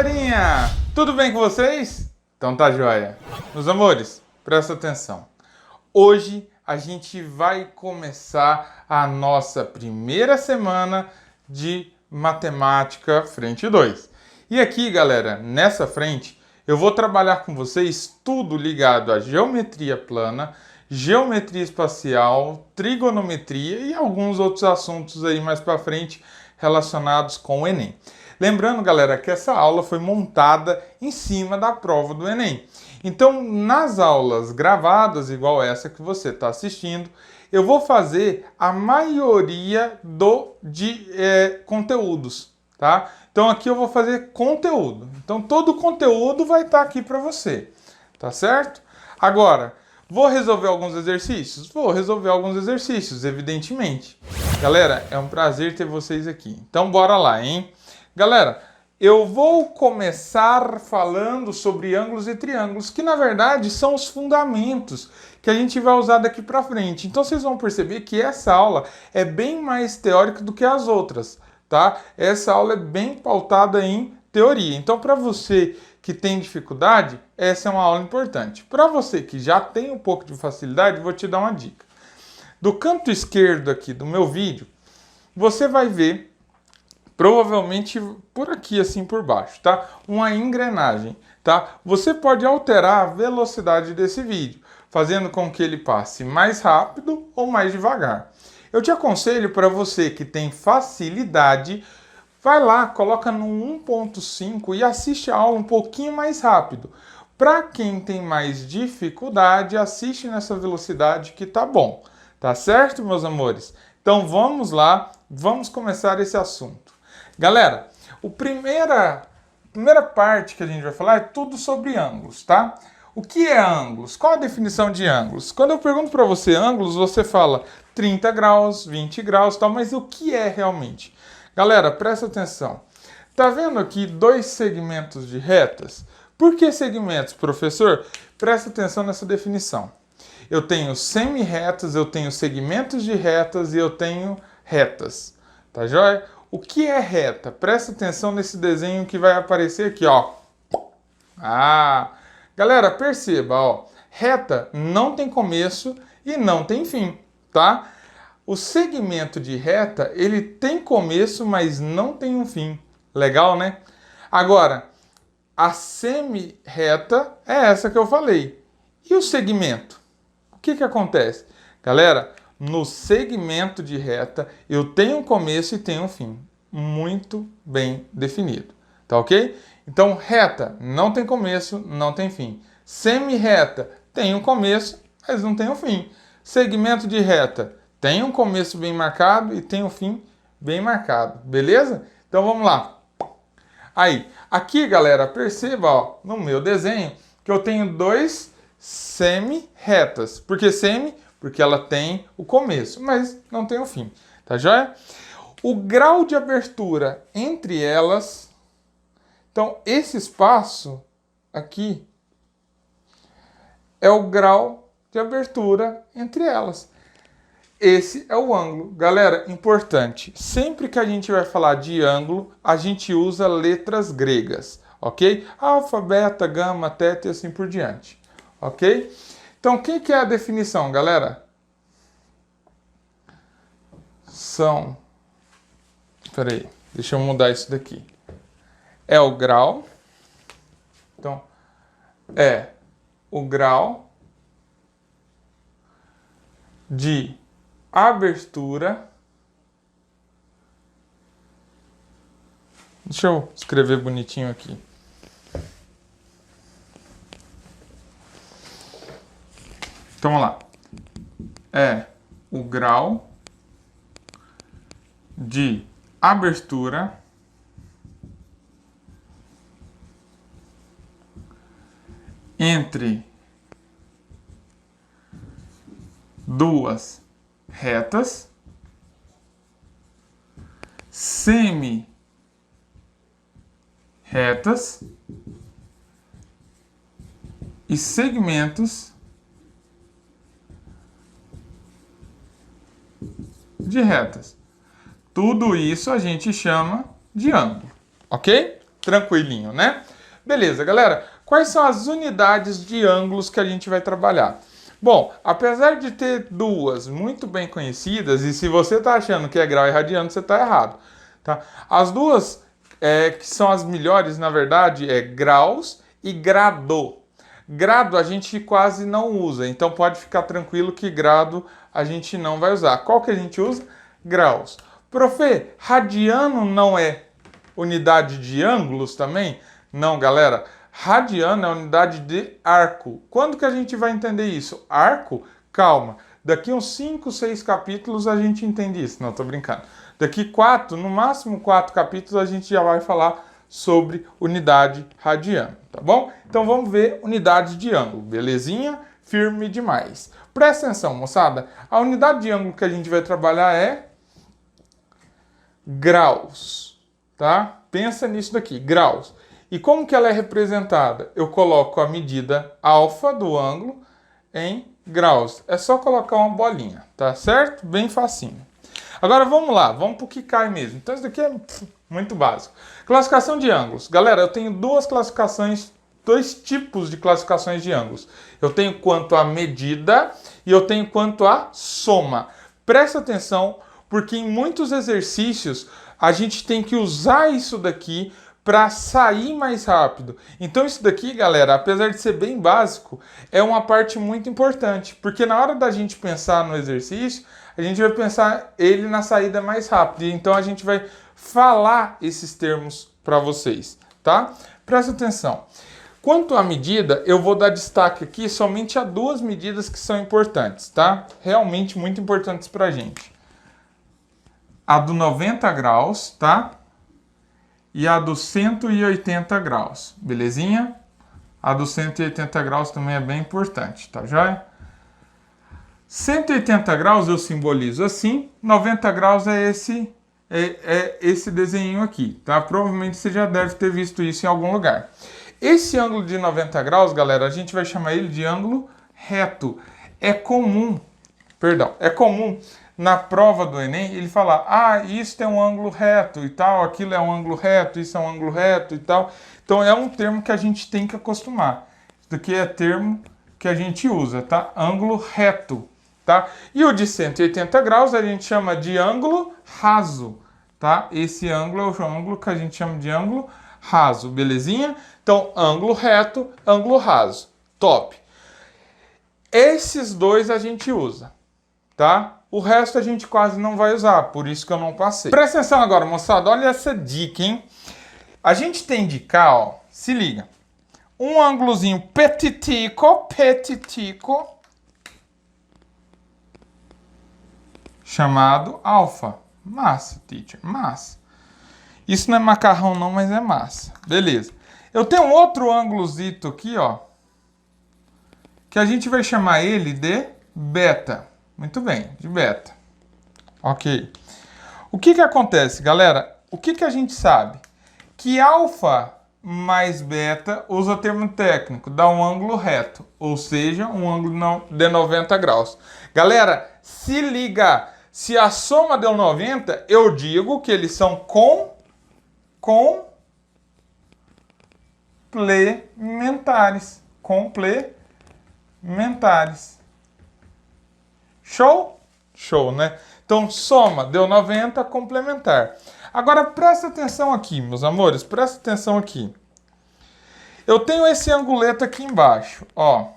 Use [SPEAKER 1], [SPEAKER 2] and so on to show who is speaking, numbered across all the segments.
[SPEAKER 1] galerinha! Tudo bem com vocês? Então tá joia. Meus amores, presta atenção. Hoje a gente vai começar a nossa primeira semana de Matemática Frente 2. E aqui, galera, nessa frente, eu vou trabalhar com vocês tudo ligado à geometria plana, geometria espacial, trigonometria e alguns outros assuntos aí mais para frente relacionados com o Enem. Lembrando, galera, que essa aula foi montada em cima da prova do Enem. Então, nas aulas gravadas, igual essa que você está assistindo, eu vou fazer a maioria de conteúdos, tá? Então, aqui eu vou fazer conteúdo. Então, todo o conteúdo vai estar aqui para você, tá certo? Agora, vou resolver alguns exercícios? Vou resolver alguns exercícios, evidentemente. Galera, é um prazer ter vocês aqui. Então, bora lá, hein? Galera, eu vou começar falando sobre ângulos e triângulos, que na verdade são os fundamentos que a gente vai usar daqui para frente. Então vocês vão perceber que essa aula é bem mais teórica do que as outras, tá? Essa aula é bem pautada em teoria. Então, para você que tem dificuldade, essa é uma aula importante. Para você que já tem um pouco de facilidade, vou te dar uma dica. Do canto esquerdo aqui do meu vídeo, você vai ver provavelmente por aqui, assim por baixo, tá? Uma engrenagem, tá? Você pode alterar a velocidade desse vídeo, fazendo com que ele passe mais rápido ou mais devagar. Eu te aconselho, para você que tem facilidade, vai lá, coloca no 1.5 e assiste a aula um pouquinho mais rápido. Para quem tem mais dificuldade, assiste nessa velocidade que tá bom. Tá certo, meus amores? Então vamos lá, vamos começar esse assunto. Galera, a primeira parte que a gente vai falar é tudo sobre ângulos, tá? O que é ângulos? Qual a definição de ângulos? Quando eu pergunto para você ângulos, você fala 30 graus, 20 graus, tal, mas o que é realmente? Galera, presta atenção. Tá vendo aqui dois segmentos de retas? Por que segmentos, professor? Presta atenção nessa definição. Eu tenho semi-retas, eu tenho segmentos de retas e eu tenho retas. Tá joia? O que é reta? Presta atenção nesse desenho que vai aparecer aqui, ó. Galera, perceba, ó. Reta não tem começo e não tem fim, tá? O segmento de reta, ele tem começo, mas não tem um fim. Legal, né? Agora, a semi-reta é essa que eu falei. E o segmento? O que acontece? Galera, no segmento de reta, eu tenho um começo e tenho um fim. Muito bem definido. Tá ok? Então, reta não tem começo, não tem fim. Semi-reta tem um começo, mas não tem um fim. Segmento de reta tem um começo bem marcado e tem um fim bem marcado. Beleza? Então, vamos lá. Aí, aqui, galera, perceba, ó, no meu desenho, que eu tenho dois semi-retas. Por que semi? Porque ela tem o começo, mas não tem o fim. Tá joia? O grau de abertura entre elas, então esse espaço aqui é o grau de abertura entre elas. Esse é o ângulo. Galera, importante, sempre que a gente vai falar de ângulo, a gente usa letras gregas, ok? Alfa, beta, gama, teta e assim por diante, ok? Então, o que é a definição, galera? Peraí, deixa eu mudar isso daqui. É o grau. Então, é o grau de abertura. Deixa eu escrever bonitinho aqui. Então, vamos lá. É o grau de abertura entre duas retas semi-retas e segmentos de retas. Tudo isso a gente chama de ângulo, ok? tranquilinho, né? Beleza, galera. Quais são as unidades de ângulos que a gente vai trabalhar? Bom, apesar de ter duas muito bem conhecidas, e se você está achando que é grau e radiano, você está errado. Tá? As duas que são as melhores, na verdade, é graus e grado. Grado a gente quase não usa, então pode ficar tranquilo que grado a gente não vai usar. Qual que a gente usa? Graus. Profe, radiano não é unidade de ângulos também? Não, galera. Radiano é unidade de arco. Quando que a gente vai entender isso? Arco? Calma. Daqui uns 5, 6 capítulos a gente entende isso. Não, tô brincando. Daqui 4, no máximo 4 capítulos, a gente já vai falar sobre unidade radiano, tá bom? Então vamos ver unidade de ângulo. Belezinha? Firme demais. Presta atenção, moçada. A unidade de ângulo que a gente vai trabalhar é graus, tá? Pensa nisso daqui, graus. E como que ela é representada? Eu coloco a medida alfa do ângulo em graus. É só colocar uma bolinha, tá certo? Bem facinho. Agora vamos lá, vamos para o que cai mesmo. Então isso daqui é muito básico. Classificação de ângulos. Galera, eu tenho duas classificações, dois tipos de classificações de ângulos. Eu tenho quanto a medida e eu tenho quanto a soma. Presta atenção, porque em muitos exercícios a gente tem que usar isso daqui para sair mais rápido. Então isso daqui, galera, apesar de ser bem básico, é uma parte muito importante, porque na hora da gente pensar no exercício, a gente vai pensar ele na saída mais rápida. Então a gente vai falar esses termos para vocês, tá? Presta atenção. Quanto à medida, eu vou dar destaque aqui somente a duas medidas que são importantes, tá? Realmente muito importantes para a gente. A do 90 graus, tá? E a dos 180 graus, belezinha? A dos 180 graus também é bem importante, tá joia? 180 graus eu simbolizo assim, 90 graus é esse desenho aqui, tá? Provavelmente você já deve ter visto isso em algum lugar. Esse ângulo de 90 graus, galera, a gente vai chamar ele de ângulo reto. É comum na prova do Enem, ele fala, isso é um ângulo reto e tal, aquilo é um ângulo reto, isso é um ângulo reto e tal. Então é um termo que a gente tem que acostumar. Isso daqui é termo que a gente usa, tá? Ângulo reto, tá? E o de 180 graus a gente chama de ângulo raso, tá? Esse ângulo é o ângulo que a gente chama de ângulo raso, belezinha? Então, ângulo reto, ângulo raso. Top! Esses dois a gente usa, tá? O resto a gente quase não vai usar, por isso que eu não passei. Presta atenção agora, moçada, olha essa dica, hein? A gente tem de cá, ó, se liga, um ângulozinho petitico, chamado alfa. Massa, teacher, massa. Isso não é macarrão não, mas é massa. Beleza. Eu tenho um outro ângulozito aqui, ó, que a gente vai chamar ele de beta. Muito bem, de beta. Ok. O que acontece, galera? O que a gente sabe? Que alfa mais beta usa o termo técnico, dá um ângulo reto, ou seja, um ângulo de 90 graus. Galera, se liga, se a soma deu 90, eu digo que eles são complementares. Complementares. Show? Show, né? Então, soma, deu 90, complementar. Agora, presta atenção aqui, meus amores, presta atenção aqui. Eu tenho esse anguleto aqui embaixo, ó.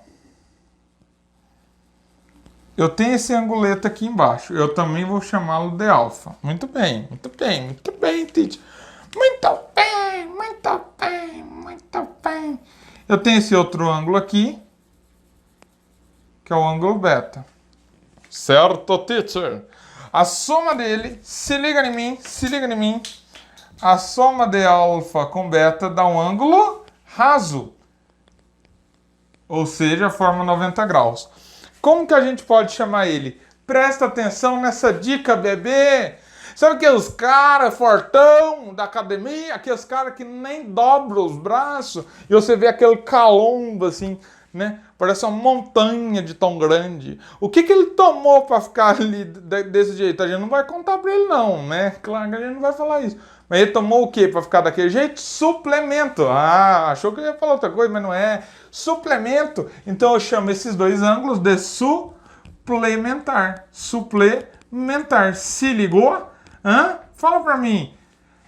[SPEAKER 1] Eu tenho esse anguleto aqui embaixo. Eu também vou chamá-lo de alfa. Muito bem, muito bem, muito bem, Tite. Muito bem, muito bem, muito bem. Eu tenho esse outro ângulo aqui, que é o ângulo beta. Certo, teacher? A soma dele, se liga em mim, a soma de alfa com beta dá um ângulo raso. Ou seja, forma 90 graus. Como que a gente pode chamar ele? Presta atenção nessa dica, bebê! Sabe aqueles caras fortão da academia? Aqueles caras que nem dobram os braços e você vê aquele calombo assim, né? Parece uma montanha de tão grande. O que ele tomou para ficar ali desse jeito? A gente não vai contar para ele não, né? Claro que a gente não vai falar isso. Mas ele tomou o quê para ficar daquele jeito? Suplemento. Ah, achou que eu ia falar outra coisa, mas não é. Suplemento. Então eu chamo esses dois ângulos de suplementar. Suplementar. Se ligou? Hã? Fala para mim.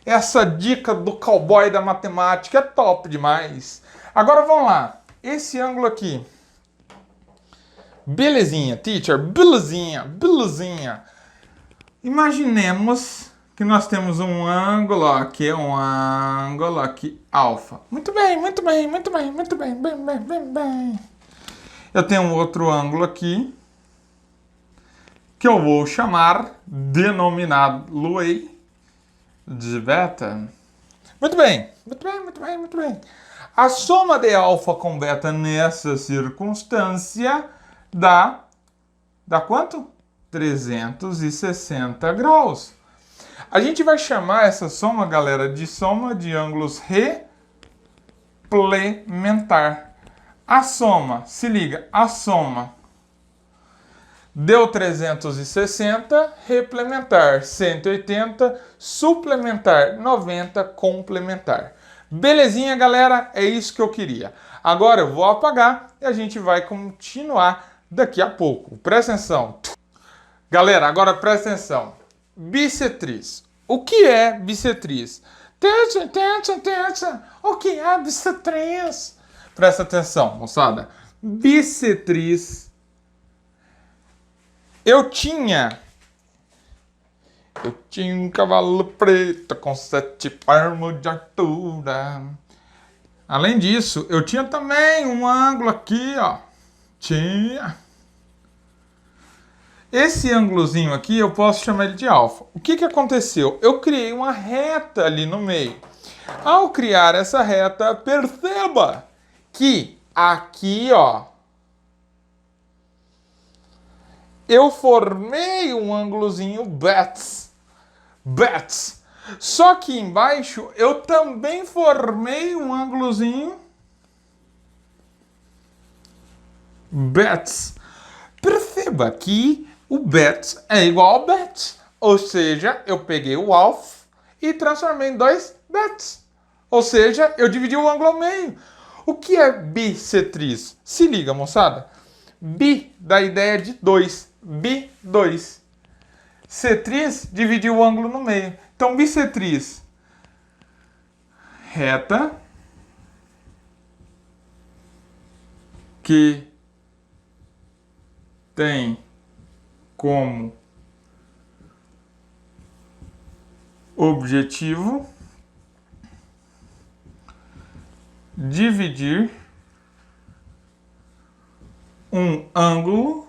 [SPEAKER 1] Essa dica do cowboy da matemática é top demais. Agora vamos lá. Esse ângulo aqui. Belezinha, teacher. Belezinha, belezinha. Imaginemos que nós temos um ângulo aqui, alfa. Muito bem, muito bem, muito bem, muito bem, bem. Eu tenho um outro ângulo aqui que eu vou chamar, denominado-lo-ei, de beta. Muito bem, muito bem, muito bem, muito bem. A soma de alfa com beta nessa circunstância dá quanto? 360 graus. A gente vai chamar essa soma, galera, de soma de ângulos replementar. A soma, se liga, a soma deu 360, replementar 180, suplementar 90, complementar. Belezinha, galera? É isso que eu queria. Agora eu vou apagar e a gente vai continuar daqui a pouco. Presta atenção. Galera, agora presta atenção. Bissetriz. O que é bissetriz? O que é bissetriz? Presta atenção, moçada. Bissetriz. Eu tinha um cavalo preto com 7 palmos de altura. Além disso, eu tinha também um ângulo aqui, ó. Esse ângulozinho aqui, eu posso chamar ele de alfa. O que aconteceu? Eu criei uma reta ali no meio. Ao criar essa reta, perceba que aqui, ó, eu formei um ângulozinho bets. Só que embaixo eu também formei um ângulozinho bets. Perceba que o bets é igual ao bets. Ou seja, eu peguei o alfa e transformei em 2 bets. Ou seja, eu dividi o ângulo ao meio. O que é bissetriz? Se liga, moçada. Bi dá ideia de 2. Bi, 2. Setriz, dividir o ângulo no meio. Então, bissetriz. Reta. Que tem como objetivo dividir um ângulo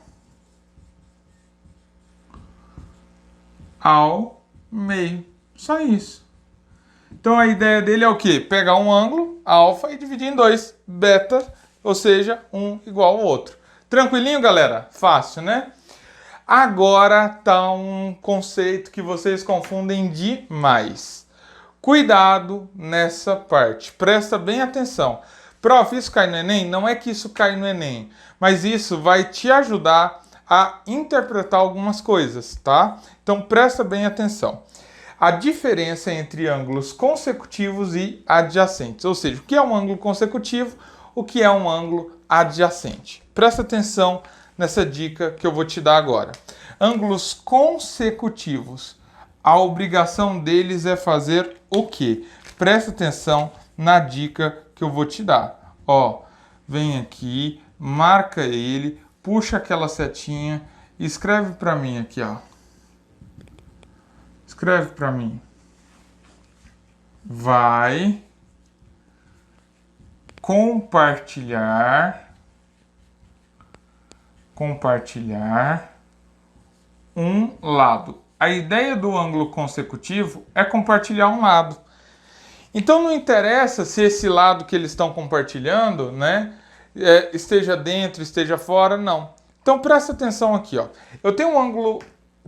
[SPEAKER 1] ao meio. Só isso. Então a ideia dele é o quê? Pegar um ângulo, alfa, e dividir em 2, beta, ou seja, um igual ao outro. Tranquilinho, galera? Fácil, né? Agora tá um conceito que vocês confundem demais. Cuidado nessa parte. Presta bem atenção. Prof, isso cai no Enem? Não é que isso cai no Enem, mas isso vai te ajudar a interpretar algumas coisas, tá? Então presta bem atenção. A diferença entre ângulos consecutivos e adjacentes. Ou seja, o que é um ângulo consecutivo, o que é um ângulo adjacente. Presta atenção nessa dica que eu vou te dar agora. Ângulos consecutivos. A obrigação deles é fazer o quê? Presta atenção na dica que eu vou te dar. Ó, vem aqui, marca ele, puxa aquela setinha e escreve para mim aqui, ó. Escreve para mim. Vai compartilhar um lado. A ideia do ângulo consecutivo é compartilhar um lado. Então não interessa se esse lado que eles estão compartilhando, né, esteja dentro, esteja fora, não. Então presta atenção aqui, ó. Eu tenho um ângulo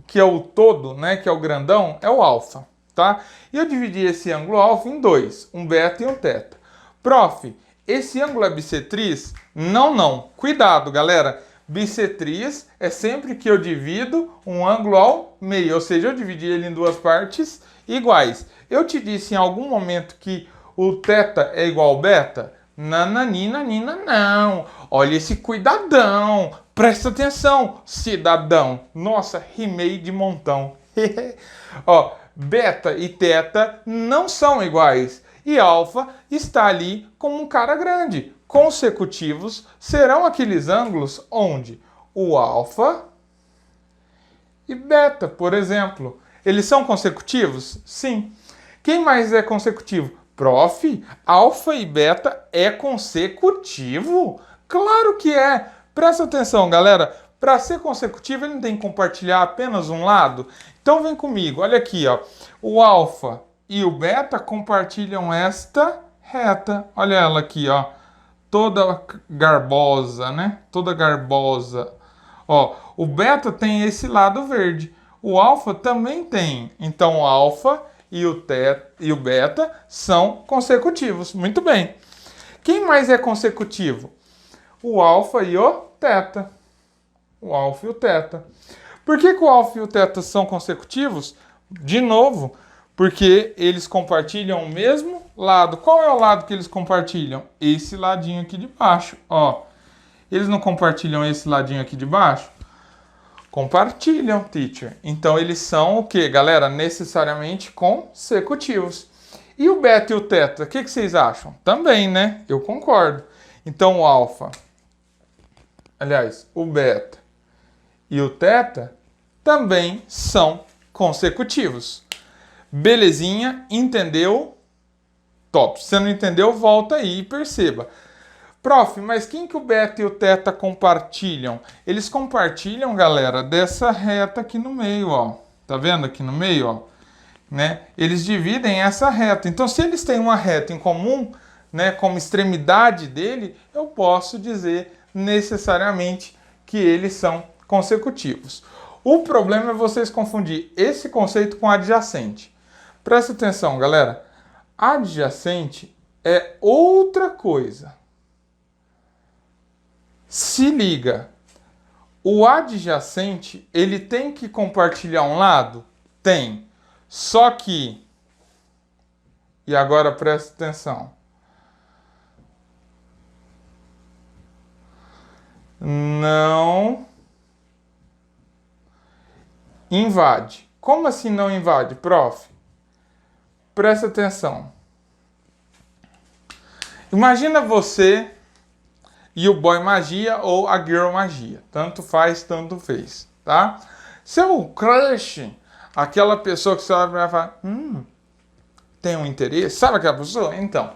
[SPEAKER 1] que é o todo, né, que é o grandão, é o alfa, tá? E eu dividi esse ângulo alfa em 2, um beta e um teta. Prof, esse ângulo é bissetriz? Não, não. Cuidado, galera. Bissetriz é sempre que eu divido um ângulo ao meio, ou seja, eu dividi ele em duas partes iguais. Eu te disse em algum momento que o θ é igual ao beta? Nananina, não. Olha esse cuidadão. Presta atenção, cidadão. Nossa, rimei de montão. Ó, beta e θ não são iguais. E alfa está ali como um cara grande. Consecutivos serão aqueles ângulos onde o alfa e beta, por exemplo. Eles são consecutivos? Sim. Quem mais é consecutivo? Prof, alfa e beta é consecutivo? Claro que é. Presta atenção, galera. Para ser consecutivo, ele não tem que compartilhar apenas um lado. Então vem comigo. Olha aqui, ó. O alfa e o beta compartilham esta reta. Olha ela aqui, ó. Toda garbosa, né? Toda garbosa. Ó, o beta tem esse lado verde. O alfa também tem. Então o alfa e o beta são consecutivos. Muito bem. Quem mais é consecutivo? O alfa e o θ. O alfa e o θ. Por que o alfa e o θ são consecutivos? De novo, porque eles compartilham o mesmo lado. Qual é o lado que eles compartilham? Esse ladinho aqui de baixo. Ó, eles não compartilham esse ladinho aqui de baixo? Compartilham, teacher. Então eles são o que, galera? Necessariamente consecutivos. E o beta e o θ, o que vocês acham? Também, né? Eu concordo. Então o alfa, aliás, o beta e o θ também são consecutivos. Belezinha? Entendeu? Top. Se você não entendeu, volta aí e perceba. Prof, mas quem que o beta e o θ compartilham? Eles compartilham, galera, dessa reta aqui no meio, ó. Tá vendo aqui no meio, ó? Né? Eles dividem essa reta. Então, se eles têm uma reta em comum, né, como extremidade dele, eu posso dizer necessariamente que eles são consecutivos. O problema é vocês confundir esse conceito com adjacente. Presta atenção, galera. Adjacente é outra coisa. Se liga. O adjacente, ele tem que compartilhar um lado? Tem. Só que... E agora presta atenção. Não invade. Como assim não invade, prof? Presta atenção. Imagina você e o boy magia ou a girl magia. Tanto faz, tanto fez, tá? Seu crush, aquela pessoa que você olha e fala, tem um interesse, sabe aquela pessoa? Então,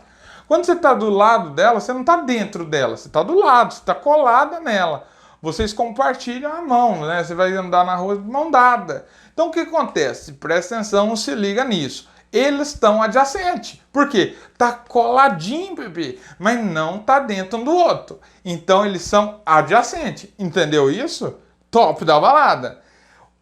[SPEAKER 1] quando você está do lado dela, você não está dentro dela, você está do lado, você está colada nela. Vocês compartilham a mão, né? Você vai andar na rua de mão dada. Então o que acontece? Presta atenção, não se liga nisso. Eles estão adjacentes. Por quê? Tá coladinho, bebê, mas não tá dentro um do outro. Então eles são adjacentes. Entendeu isso? Top da balada.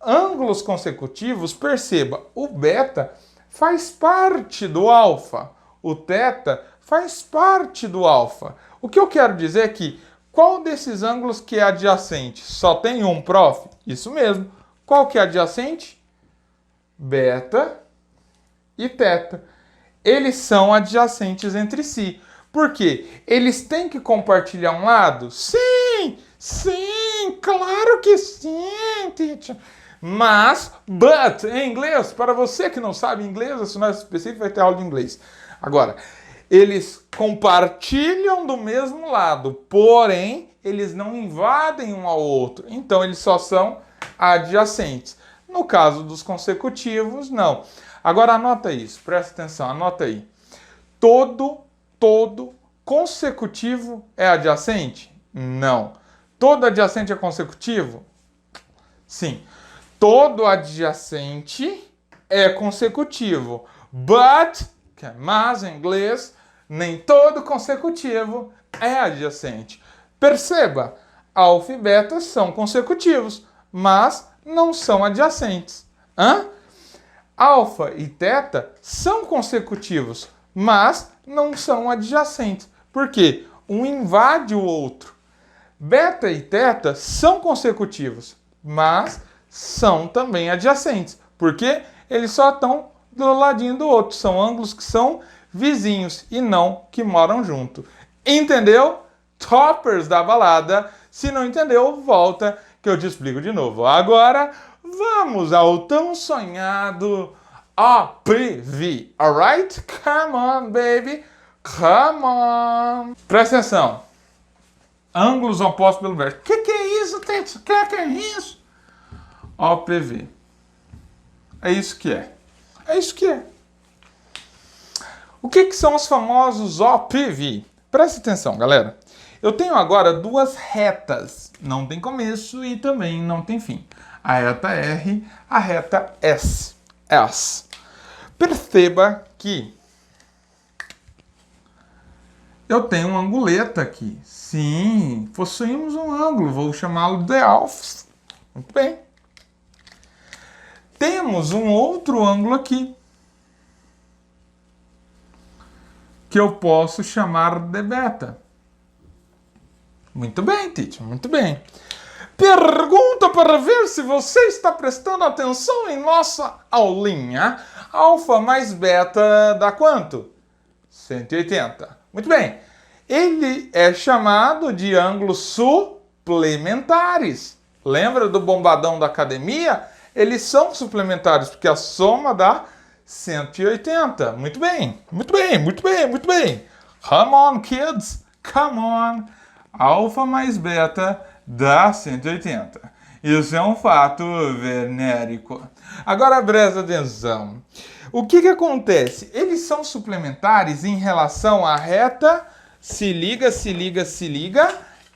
[SPEAKER 1] Ângulos consecutivos, perceba, o beta faz parte do alfa. O θ faz parte do alfa. O que eu quero dizer é que qual desses ângulos que é adjacente? Só tem um, prof? Isso mesmo. Qual que é adjacente? Beta e θ. Eles são adjacentes entre si. Por quê? Eles têm que compartilhar um lado? Sim! Sim! Claro que sim, teacher! Mas, but, em inglês, para você que não sabe inglês, a sinal específico vai ter aula de inglês. Agora, eles compartilham do mesmo lado, porém, eles não invadem um ao outro. Então, eles só são adjacentes. No caso dos consecutivos, não. Agora, anota isso, presta atenção, anota aí. Todo consecutivo é adjacente? Não. Todo adjacente é consecutivo? Sim. Todo adjacente é consecutivo. Mas em inglês, nem todo consecutivo é adjacente. Perceba, alfa e beta são consecutivos, mas não são adjacentes. Alfa e θ são consecutivos, mas não são adjacentes. Por quê? Um invade o outro. Beta e teta são consecutivos, mas são também adjacentes. Por quê? Eles só estão do ladinho do outro. São ângulos que são vizinhos e não que moram junto. Entendeu? Toppers da balada. Se não entendeu, volta que eu te explico de novo. Agora, vamos ao tão sonhado OPV. Alright? Come on, baby. Come on. Presta atenção. Ângulos opostos pelo vértice. Que é isso, Tete? Que é isso? OPV. É isso que é. É isso que é. O que são os famosos OPV? Presta atenção, galera. Eu tenho agora duas retas. Não tem começo e também não tem fim. A reta R, a reta S. S. Perceba que eu tenho uma anguleta aqui. Sim, possuímos um ângulo. Vou chamá-lo de alfa. Muito bem. Temos um outro ângulo aqui, que eu posso chamar de beta. Muito bem, Tite, muito bem. Pergunta para ver se você está prestando atenção em nossa aulinha. Alfa mais beta dá quanto? 180. Muito bem. Ele é chamado de ângulos suplementares. Lembra do bombadão da academia? Eles são suplementares, porque a soma dá 180. Muito bem, muito bem, muito bem, muito bem. Come on, kids. Come on. Alfa mais beta dá 180. Isso é um fato venérico. Agora presta atenção. O que acontece? Eles são suplementares em relação à reta, se liga,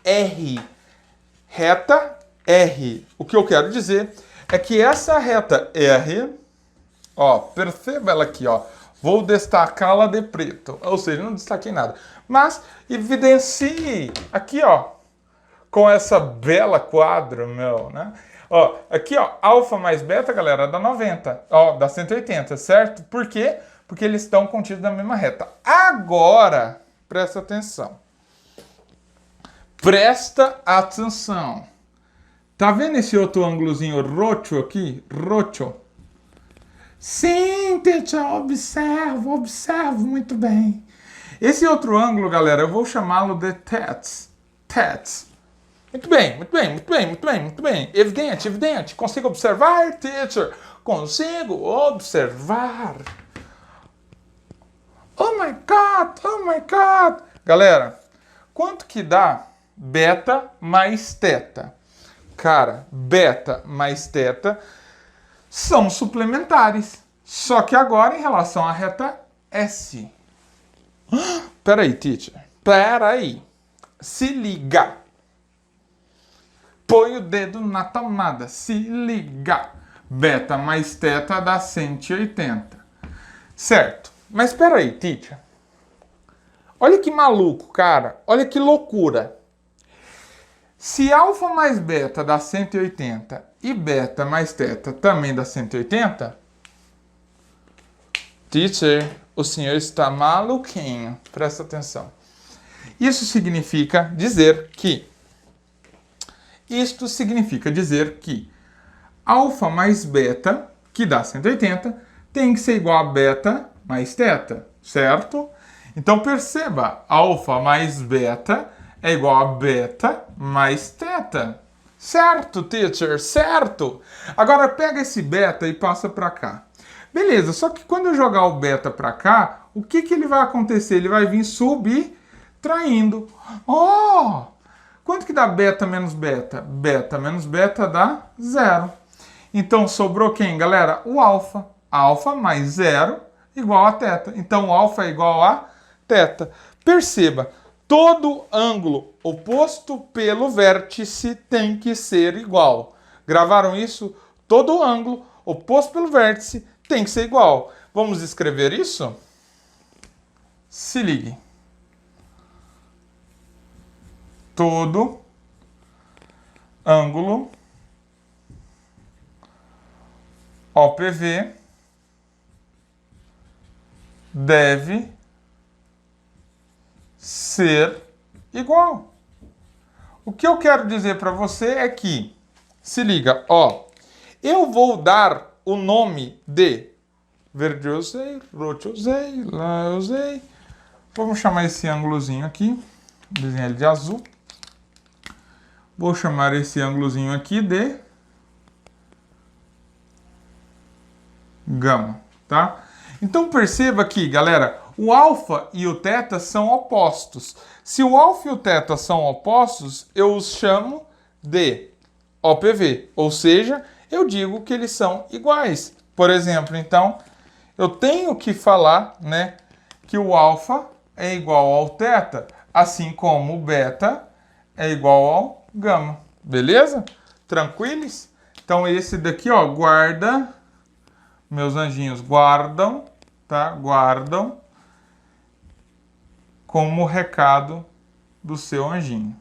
[SPEAKER 1] R. Reta R. O que eu quero dizer é que essa reta R, ó, perceba ela aqui, ó. Vou destacá-la de preto. Ou seja, não destaquei nada. Mas evidencie aqui, ó, com essa bela quadro, meu, né? Ó, aqui, ó, alfa mais beta, galera, dá 90. Ó, dá 180, certo? Por quê? Porque eles estão contidos na mesma reta. Agora, presta atenção. Presta atenção. Tá vendo esse outro ângulozinho roxo aqui? Roxo. Sim, teacher, observo muito bem. Esse outro ângulo, galera, eu vou chamá-lo de tets. Tets. Muito bem, muito bem, muito bem, muito bem, muito bem. Evidente, evidente. Consigo observar, teacher? Consigo observar. Oh my God, oh my God. Galera, quanto que dá beta mais teta? Cara, beta mais teta são suplementares. Só que agora em relação à reta S. Peraí, teacher. Peraí. Se liga. Põe o dedo na tomada. Se liga. Beta mais teta dá 180. Certo. Mas peraí, teacher. Olha que maluco, cara. Olha que loucura. Se alfa mais beta dá 180 e beta mais teta também dá 180, teacher, o senhor está maluquinho. Presta atenção. Isso significa dizer que alfa mais beta, que dá 180, tem que ser igual a beta mais teta, certo? Então perceba, alfa mais beta é igual a beta mais teta. Certo, teacher? Certo! Agora pega esse beta e passa para cá. Beleza, só que quando eu jogar o beta para cá, o que ele vai acontecer? Ele vai vir subtraindo. Oh! Quanto que dá beta menos beta? Beta menos beta dá 0. Então sobrou quem, galera? O alfa. Alfa mais 0 igual a teta. Então o alfa é igual a teta. Perceba, todo ângulo oposto pelo vértice tem que ser igual. Gravaram isso? Todo ângulo oposto pelo vértice tem que ser igual. Vamos escrever isso? Se ligue. Todo ângulo OPV deve ser igual. O que eu quero dizer para você é que, se liga, ó, eu vou dar o nome de verde eu usei, roxo eu usei, lá eu usei. Vamos chamar esse ângulozinho aqui, desenhar ele de azul. Vou chamar esse ângulozinho aqui de gama, tá? Então perceba aqui, galera, o alfa e o teta são opostos. Se o alfa e o teta são opostos, eu os chamo de OPV, ou seja, eu digo que eles são iguais. Por exemplo, então, eu tenho que falar, né, que o alfa é igual ao teta, assim como o beta é igual ao gama. Beleza? Tranquilos? Então esse daqui, ó, guarda, meus anjinhos guardam, tá? Guardam como recado do seu anjinho.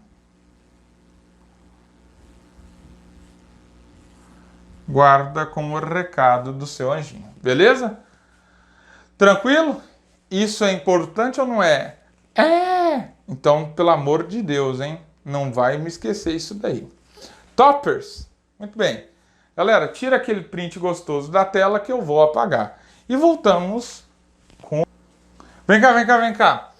[SPEAKER 1] Guarda como recado do seu anjinho. Beleza? Tranquilo? Isso é importante ou não é? É! Então, pelo amor de Deus, hein? Não vai me esquecer isso daí. Toppers! Muito bem. Galera, tira aquele print gostoso da tela que eu vou apagar. E voltamos com... Vem cá, vem cá, vem cá.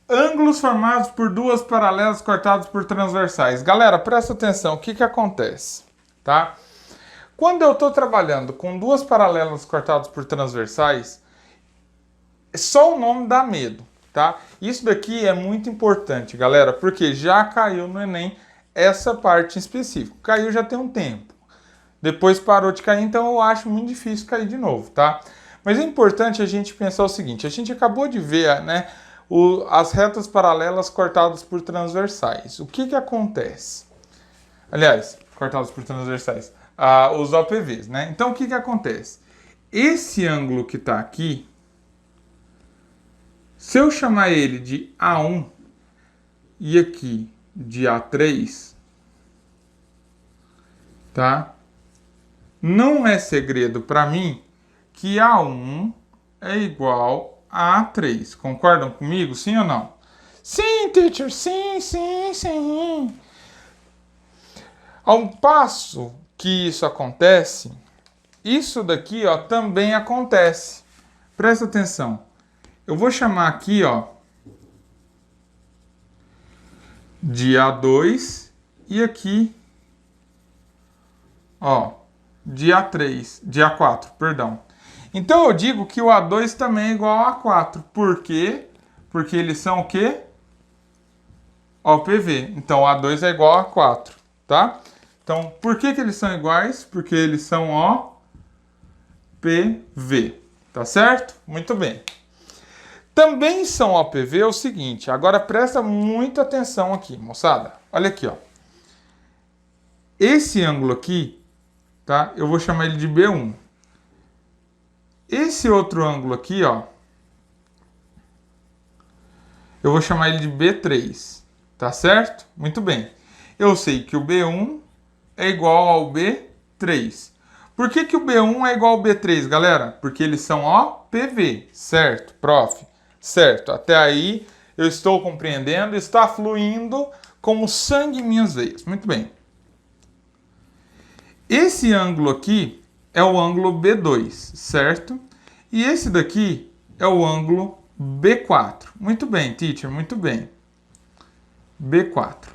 [SPEAKER 1] Ângulos formados por duas paralelas cortados por transversais. Galera, presta atenção. O que que acontece? Tá? Quando eu estou trabalhando com duas paralelas cortadas por transversais, só o nome dá medo, tá? Isso daqui é muito importante, galera, porque já caiu no Enem essa parte em específico. Caiu já tem um tempo. Depois parou de cair, então eu acho muito difícil cair de novo, tá? Mas é importante a gente pensar o seguinte, a gente acabou de ver, né, as retas paralelas cortadas por transversais. O que que acontece? Aliás, cortadas por transversais. Os OPVs, né? Então, o que que acontece? Esse ângulo que está aqui, se eu chamar ele de A1 e aqui de A3, tá? Não é segredo para mim que A1 é igual a A3. Concordam comigo? Sim ou não? Sim, teacher. Sim, sim, sim. Ao passo que isso acontece, isso daqui, ó, também acontece. Presta atenção. Eu vou chamar aqui, ó, de A2 e aqui, ó, de A3, de A4, perdão. Então eu digo que o A2 também é igual a A4. Por quê? Porque eles são o quê? OPV. Então o A2 é igual a A4, tá? Então, por que que eles são iguais? Porque eles são OPV, tá certo? Muito bem. Também são OPV o seguinte, agora presta muita atenção aqui, moçada. Olha aqui, ó. Esse ângulo aqui, tá? Eu vou chamar ele de B1. Esse outro ângulo aqui, ó, eu vou chamar ele de B3, tá certo? Muito bem. Eu sei que o B1 é igual ao B3. Por que que o B1 é igual ao B3, galera? Porque eles são OPV, certo, prof? Certo, até aí eu estou compreendendo, está fluindo como sangue em minhas veias. Muito bem. Esse ângulo aqui é o ângulo B2, certo? E esse daqui é o ângulo B4. Muito bem, teacher, muito bem. B4.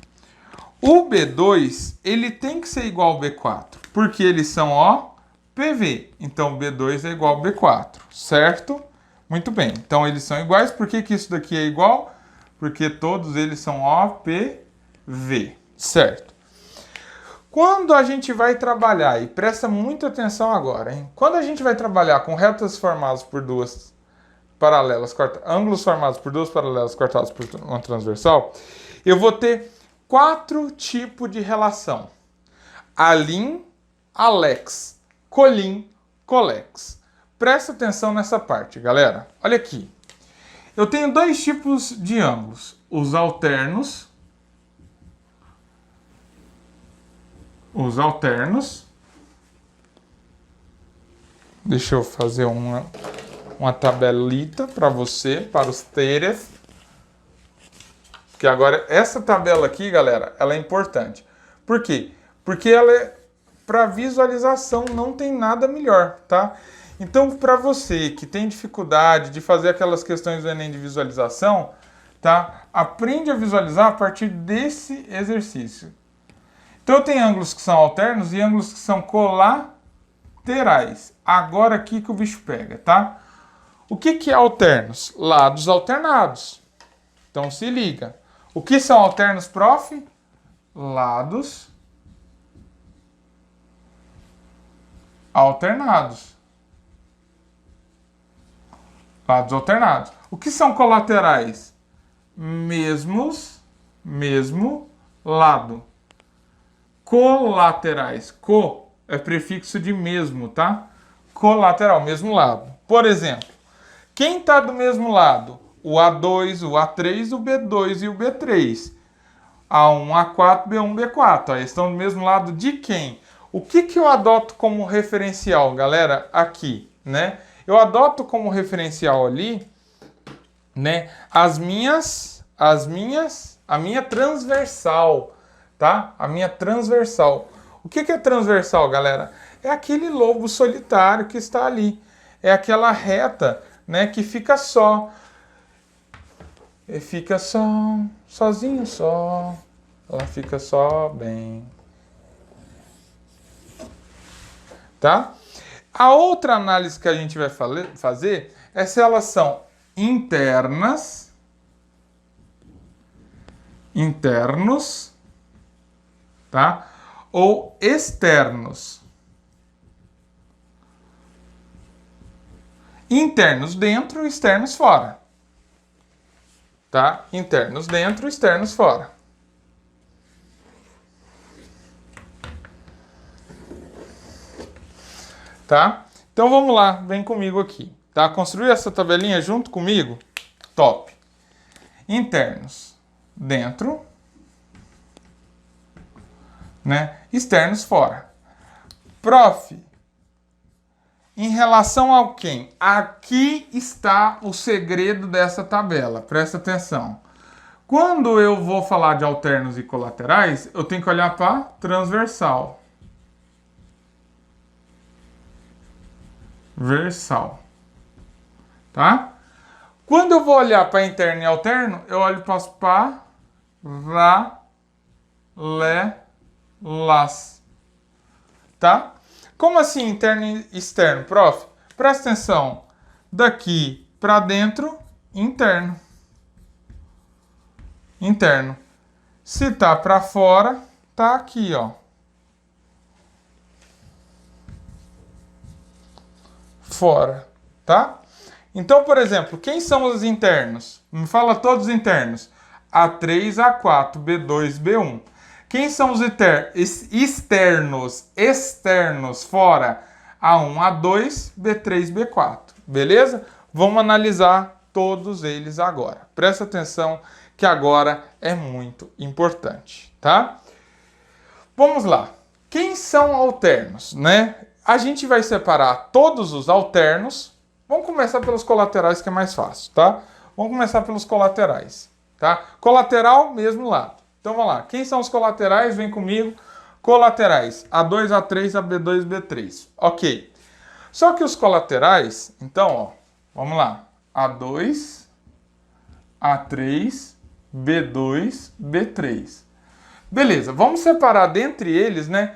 [SPEAKER 1] O B2, ele tem que ser igual ao B4, porque eles são OPV. Então, B2 é igual ao B4, certo? Muito bem. Então, eles são iguais. Por que que isso daqui é igual? Porque todos eles são OPV, certo? Quando a gente vai trabalhar, e presta muita atenção agora, hein? Quando a gente vai trabalhar com retas formadas por duas paralelas, ângulos formados por duas paralelas cortadas por uma transversal, eu vou ter 4 tipos de relação. Alim, Alex, Colim, Colex. Presta atenção nessa parte, galera. Olha aqui. Eu tenho 2 tipos de ângulos. Os alternos. Deixa eu fazer uma tabelita para você, para os teres. Que agora essa tabela aqui, galera, ela é importante. Por quê? Porque ela é para visualização, não tem nada melhor, tá? Então, para você que tem dificuldade de fazer aquelas questões do Enem de visualização, tá? Aprende a visualizar a partir desse exercício. Então, tem ângulos que são alternos e ângulos que são colaterais. Agora aqui que o bicho pega, tá? O que é alternos? Lados alternados. Então, se liga. O que são alternos, prof? Lados alternados. Lados alternados. O que são colaterais? Mesmo lado. Colaterais. Co é prefixo de mesmo, tá? Colateral, mesmo lado. Por exemplo, quem está do mesmo lado? O A2, o A3, o B2 e o B3. A1, A4, B1, B4. Eles estão do mesmo lado de quem? O que eu adoto como referencial, galera, aqui, né? Eu adoto como referencial ali, né, a minha transversal, tá? A minha transversal. O que é transversal, galera? É aquele lobo solitário que está ali. É aquela reta, né, que fica só. E fica só, sozinho só. Ela fica só bem. Tá? A outra análise que a gente vai fazer é se elas são internos, tá? Ou externos. Internos dentro, externos fora. Tá? Internos dentro, externos fora. Tá? Então vamos lá, vem comigo aqui. Tá? Construir essa tabelinha junto comigo? Top. Internos dentro, né? Externos fora. Prof, em relação ao quem? Aqui está o segredo dessa tabela. Presta atenção. Quando eu vou falar de alternos e colaterais, eu tenho que olhar para transversal. Versal. Tá? Quando eu vou olhar para interno e alterno, eu olho para os paralelas. Tá? Como assim interno e externo, prof? Presta atenção. Daqui para dentro, interno. Interno. Se tá para fora, tá aqui, ó. Fora, tá? Então, por exemplo, quem são os internos? Me fala todos os internos. A3, A4, B2, B1. Quem são os externos? Externos, fora. A1, A2, B3, B4. Beleza? Vamos analisar todos eles agora. Presta atenção que agora é muito importante, tá? Vamos lá. Quem são alternos, né? A gente vai separar todos os alternos. Vamos começar pelos colaterais, que é mais fácil, tá? Vamos começar pelos colaterais, tá? Colateral, mesmo lado. Então, vamos lá. Quem são os colaterais? Vem comigo. Colaterais. A2, A3, AB2, B3. Ok. Só que os colaterais, então, ó, vamos lá. A2, A3, B2, B3. Beleza, vamos separar dentre eles, né?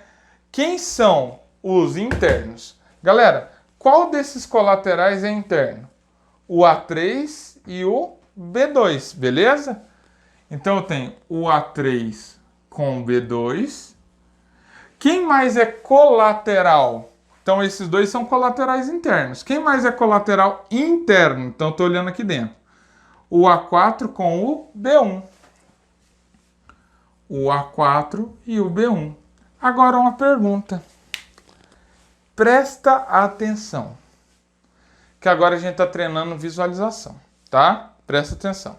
[SPEAKER 1] Quem são os internos? Galera, qual desses colaterais é interno? O A3 e o B2, beleza? Então eu tenho o A3 com o B2. Quem mais é colateral? Então esses dois são colaterais internos. Quem mais é colateral interno? Então eu estou olhando aqui dentro. O A4 com o B1. O A4 e o B1. Agora uma pergunta. Presta atenção. Que agora a gente está treinando visualização, tá? Presta atenção.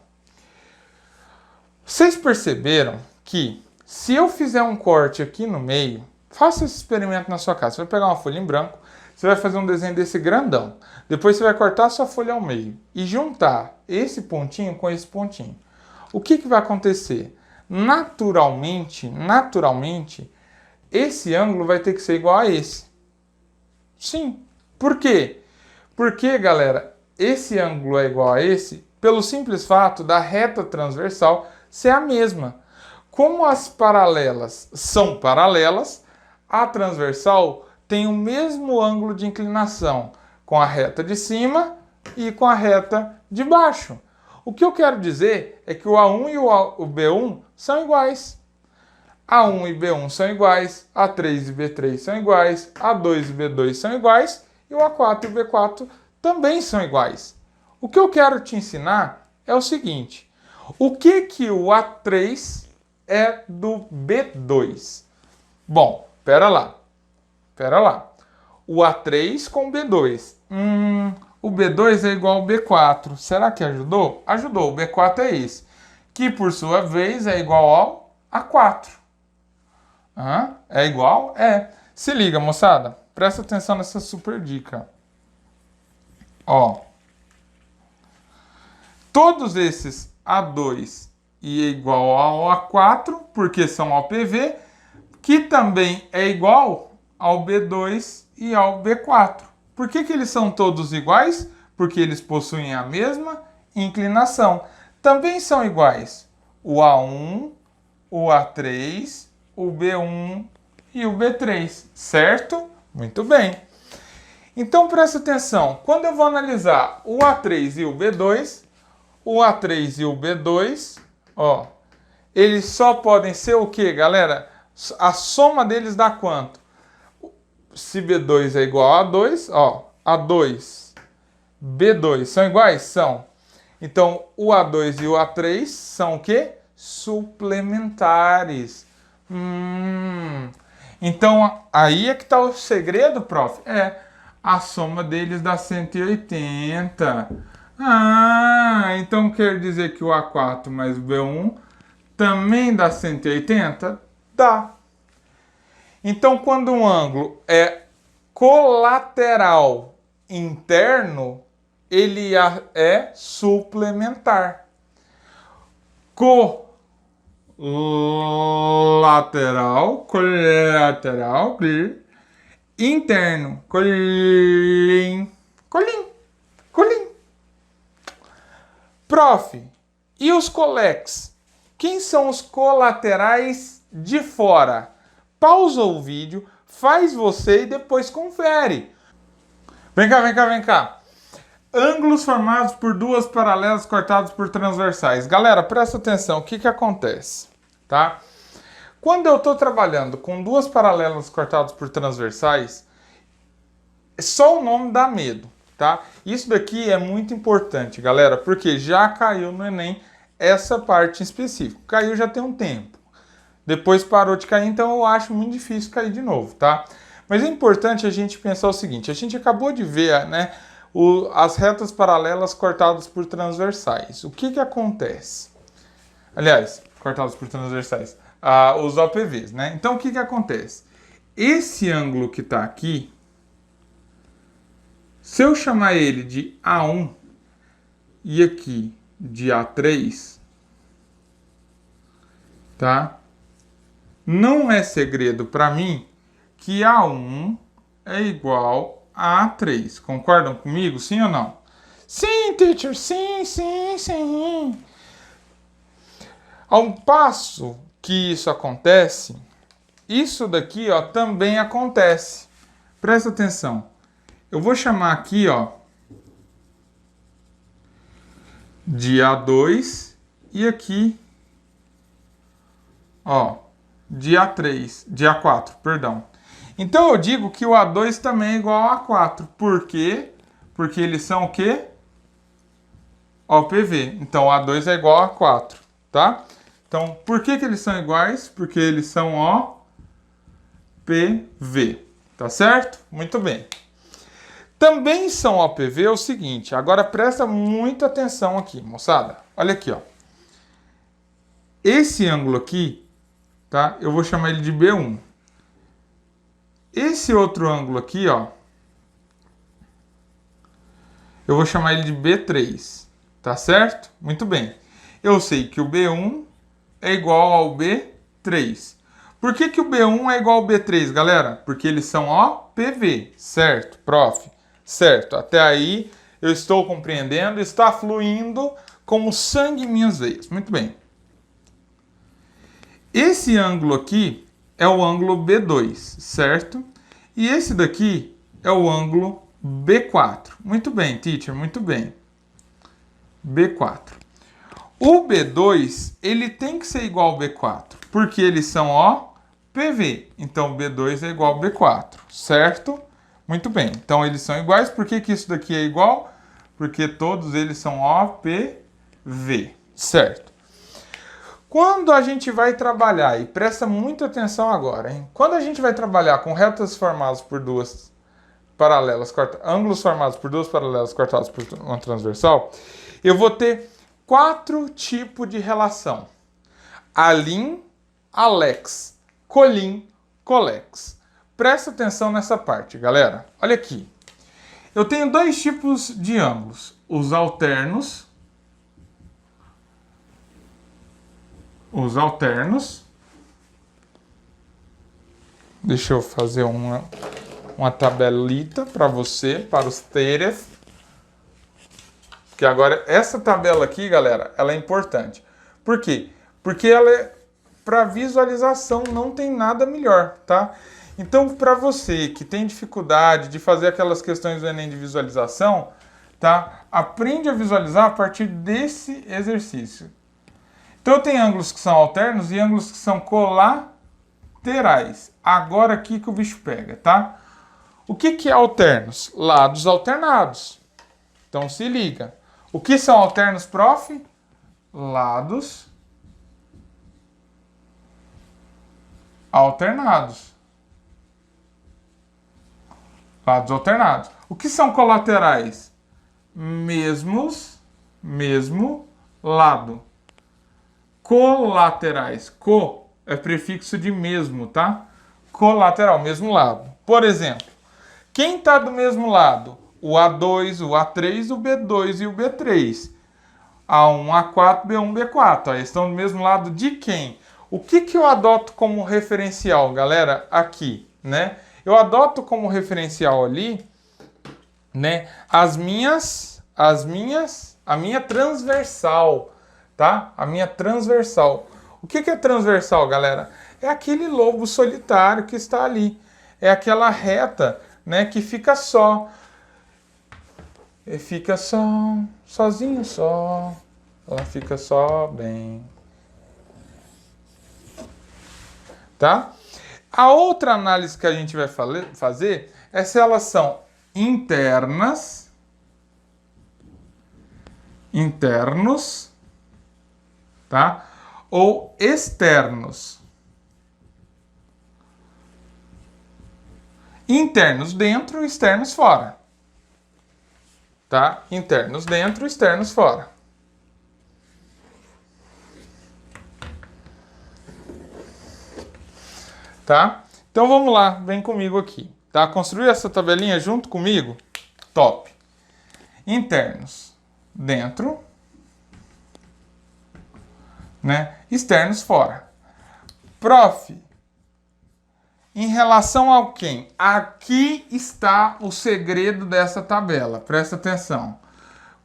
[SPEAKER 1] Vocês perceberam que se eu fizer um corte aqui no meio, faça esse experimento na sua casa. Você vai pegar uma folha em branco, você vai fazer um desenho desse grandão. Depois você vai cortar a sua folha ao meio e juntar esse pontinho com esse pontinho. o que vai acontecer? Naturalmente, esse ângulo vai ter que ser igual a esse. Sim. Por quê? Porque, galera, esse ângulo é igual a esse pelo simples fato da reta transversal ser a mesma. Como as paralelas são paralelas, a transversal tem o mesmo ângulo de inclinação com a reta de cima e com a reta de baixo. O que eu quero dizer é que o A1 e o B1 são iguais. A1 e B1 são iguais, A3 e B3 são iguais, A2 e B2 são iguais e o A4 e o B4 também são iguais. O que eu quero te ensinar é o seguinte: o que o A3 é do B2? Bom, pera lá. O A3 com o B2. O B2 é igual ao B4. Será que ajudou? Ajudou. O B4 é esse, que por sua vez é igual ao A4. É igual? É. Se liga, moçada. Presta atenção nessa super dica. Ó. Todos esses A2 e é igual ao A4, porque são OPV, que também é igual ao B2 e ao B4. Por que eles são todos iguais? Porque eles possuem a mesma inclinação. Também são iguais o A1, o A3, o B1 e o B3, certo? Muito bem. Então presta atenção, quando eu vou analisar o A3 e o B2, ó, eles só podem ser o que, galera? A soma deles dá quanto? Se B2 é igual a A2, ó, A2, B2 são iguais? São. Então, o A2 e o A3 são o quê? Suplementares. Então, aí é que está o segredo, prof. A soma deles dá 180. Então quer dizer que o A4 mais o B1 também dá 180? Dá. Então, quando um ângulo é colateral interno, ele é suplementar. Colateral, interno, colim. Prof, e os colex? Quem são os colaterais de fora? Pausa o vídeo, faz você e depois confere. Vem cá. Ângulos formados por duas paralelas cortadas por transversais. Galera, presta atenção, o que acontece, tá? Quando eu estou trabalhando com duas paralelas cortadas por transversais, só o nome dá medo, tá? Isso daqui é muito importante, galera, porque já caiu no Enem essa parte em específico. Caiu já tem um tempo. Depois parou de cair, então eu acho muito difícil cair de novo, tá? Mas é importante a gente pensar o seguinte, a gente acabou de ver, né, as retas paralelas cortadas por transversais. O que acontece? Aliás, cortadas por transversais, os OPVs, né? Então o que acontece? Esse ângulo que está aqui, se eu chamar ele de A1 e aqui de A3, tá? Não é segredo para mim que A1 é igual a A3. Concordam comigo? Sim ou não? Sim, teacher. Sim. Ao passo que isso acontece, isso daqui, ó, também acontece. Presta atenção. Eu vou chamar aqui, ó, de A2 e aqui, ó, de A4, perdão. Então eu digo que o A2 também é igual a A4. Por quê? Porque eles são o quê? OPV. Então A2 é igual a A4, tá? Então, por que eles são iguais? Porque eles são OPV, tá certo? Muito bem. Também são OPV o seguinte, agora presta muita atenção aqui, moçada. Olha aqui, ó. Esse ângulo aqui, tá? Eu vou chamar ele de B1. Esse outro ângulo aqui, ó, eu vou chamar ele de B3, tá certo? Muito bem. eu sei que o B1 é igual ao B3. Por que o B1 é igual ao B3, galera? Porque eles são OPV, certo, prof? Certo, até aí eu estou compreendendo, está fluindo como sangue em minhas veias. Muito bem. Esse ângulo aqui é o ângulo B2, certo? E esse daqui é o ângulo B4. Muito bem, teacher, muito bem. B4. O B2, ele tem que ser igual ao B4, porque eles são OPV. Então, B2 é igual ao B4, certo? Muito bem. Então, eles são iguais. Por que isso daqui é igual? Porque todos eles são OPV, certo? Quando a gente vai trabalhar, e presta muita atenção agora, hein? Quando a gente vai trabalhar com retas formadas por duas paralelas, ângulos formados por duas paralelas cortadas por uma transversal, eu vou ter 4 tipos de relação. Alim, Alex, Colim, Colex. Presta atenção nessa parte, galera. Olha aqui. Eu tenho 2 tipos de ângulos. Os alternos. Deixa eu fazer uma tabelita para você, para os teres. Porque agora, essa tabela aqui, galera, ela é importante. Por quê? Porque ela é para visualização, não tem nada melhor, tá? Então, para você que tem dificuldade de fazer aquelas questões do Enem de visualização, tá? Aprende a visualizar a partir desse exercício. Então, tem ângulos que são alternos e ângulos que são colaterais. Agora aqui que o bicho pega, tá? O que é alternos? Lados alternados. Então, se liga. O que são alternos, prof? Lados alternados. Lados alternados. O que são colaterais? Mesmo lado. Colaterais. Co é prefixo de mesmo, tá? Colateral, mesmo lado. Por exemplo, quem está do mesmo lado? O A2, o A3, o B2 e o B3. A1, A4, B1, B4. Aí estão do mesmo lado de quem? O que eu adoto como referencial, galera, aqui, né? Eu adoto como referencial ali, né, a minha transversal, tá? A minha transversal. O que é transversal, galera? É aquele lobo solitário que está ali. É aquela reta, né, que fica só. E fica sozinho só. Ela fica só bem. Tá? A outra análise que a gente vai fazer é se elas são internos, tá? Ou externos. Internos dentro, externos fora. Tá? Internos dentro, externos fora. Tá? Então vamos lá, vem comigo aqui. Tá? Construir essa tabelinha junto comigo? Top. Internos dentro, né? Externos fora. Prof, em relação ao quem? Aqui está o segredo dessa tabela. Presta atenção.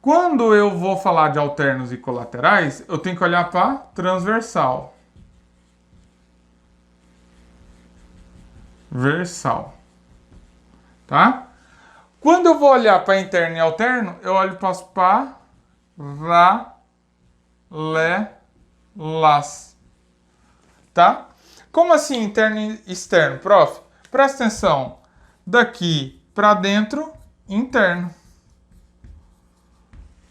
[SPEAKER 1] Quando eu vou falar de alternos e colaterais, eu tenho que olhar para transversal. Versal. Tá? Quando eu vou olhar para interno e alterno, eu olho para as paralelas. Tá? Como assim interno e externo, prof? Presta atenção. Daqui para dentro, interno.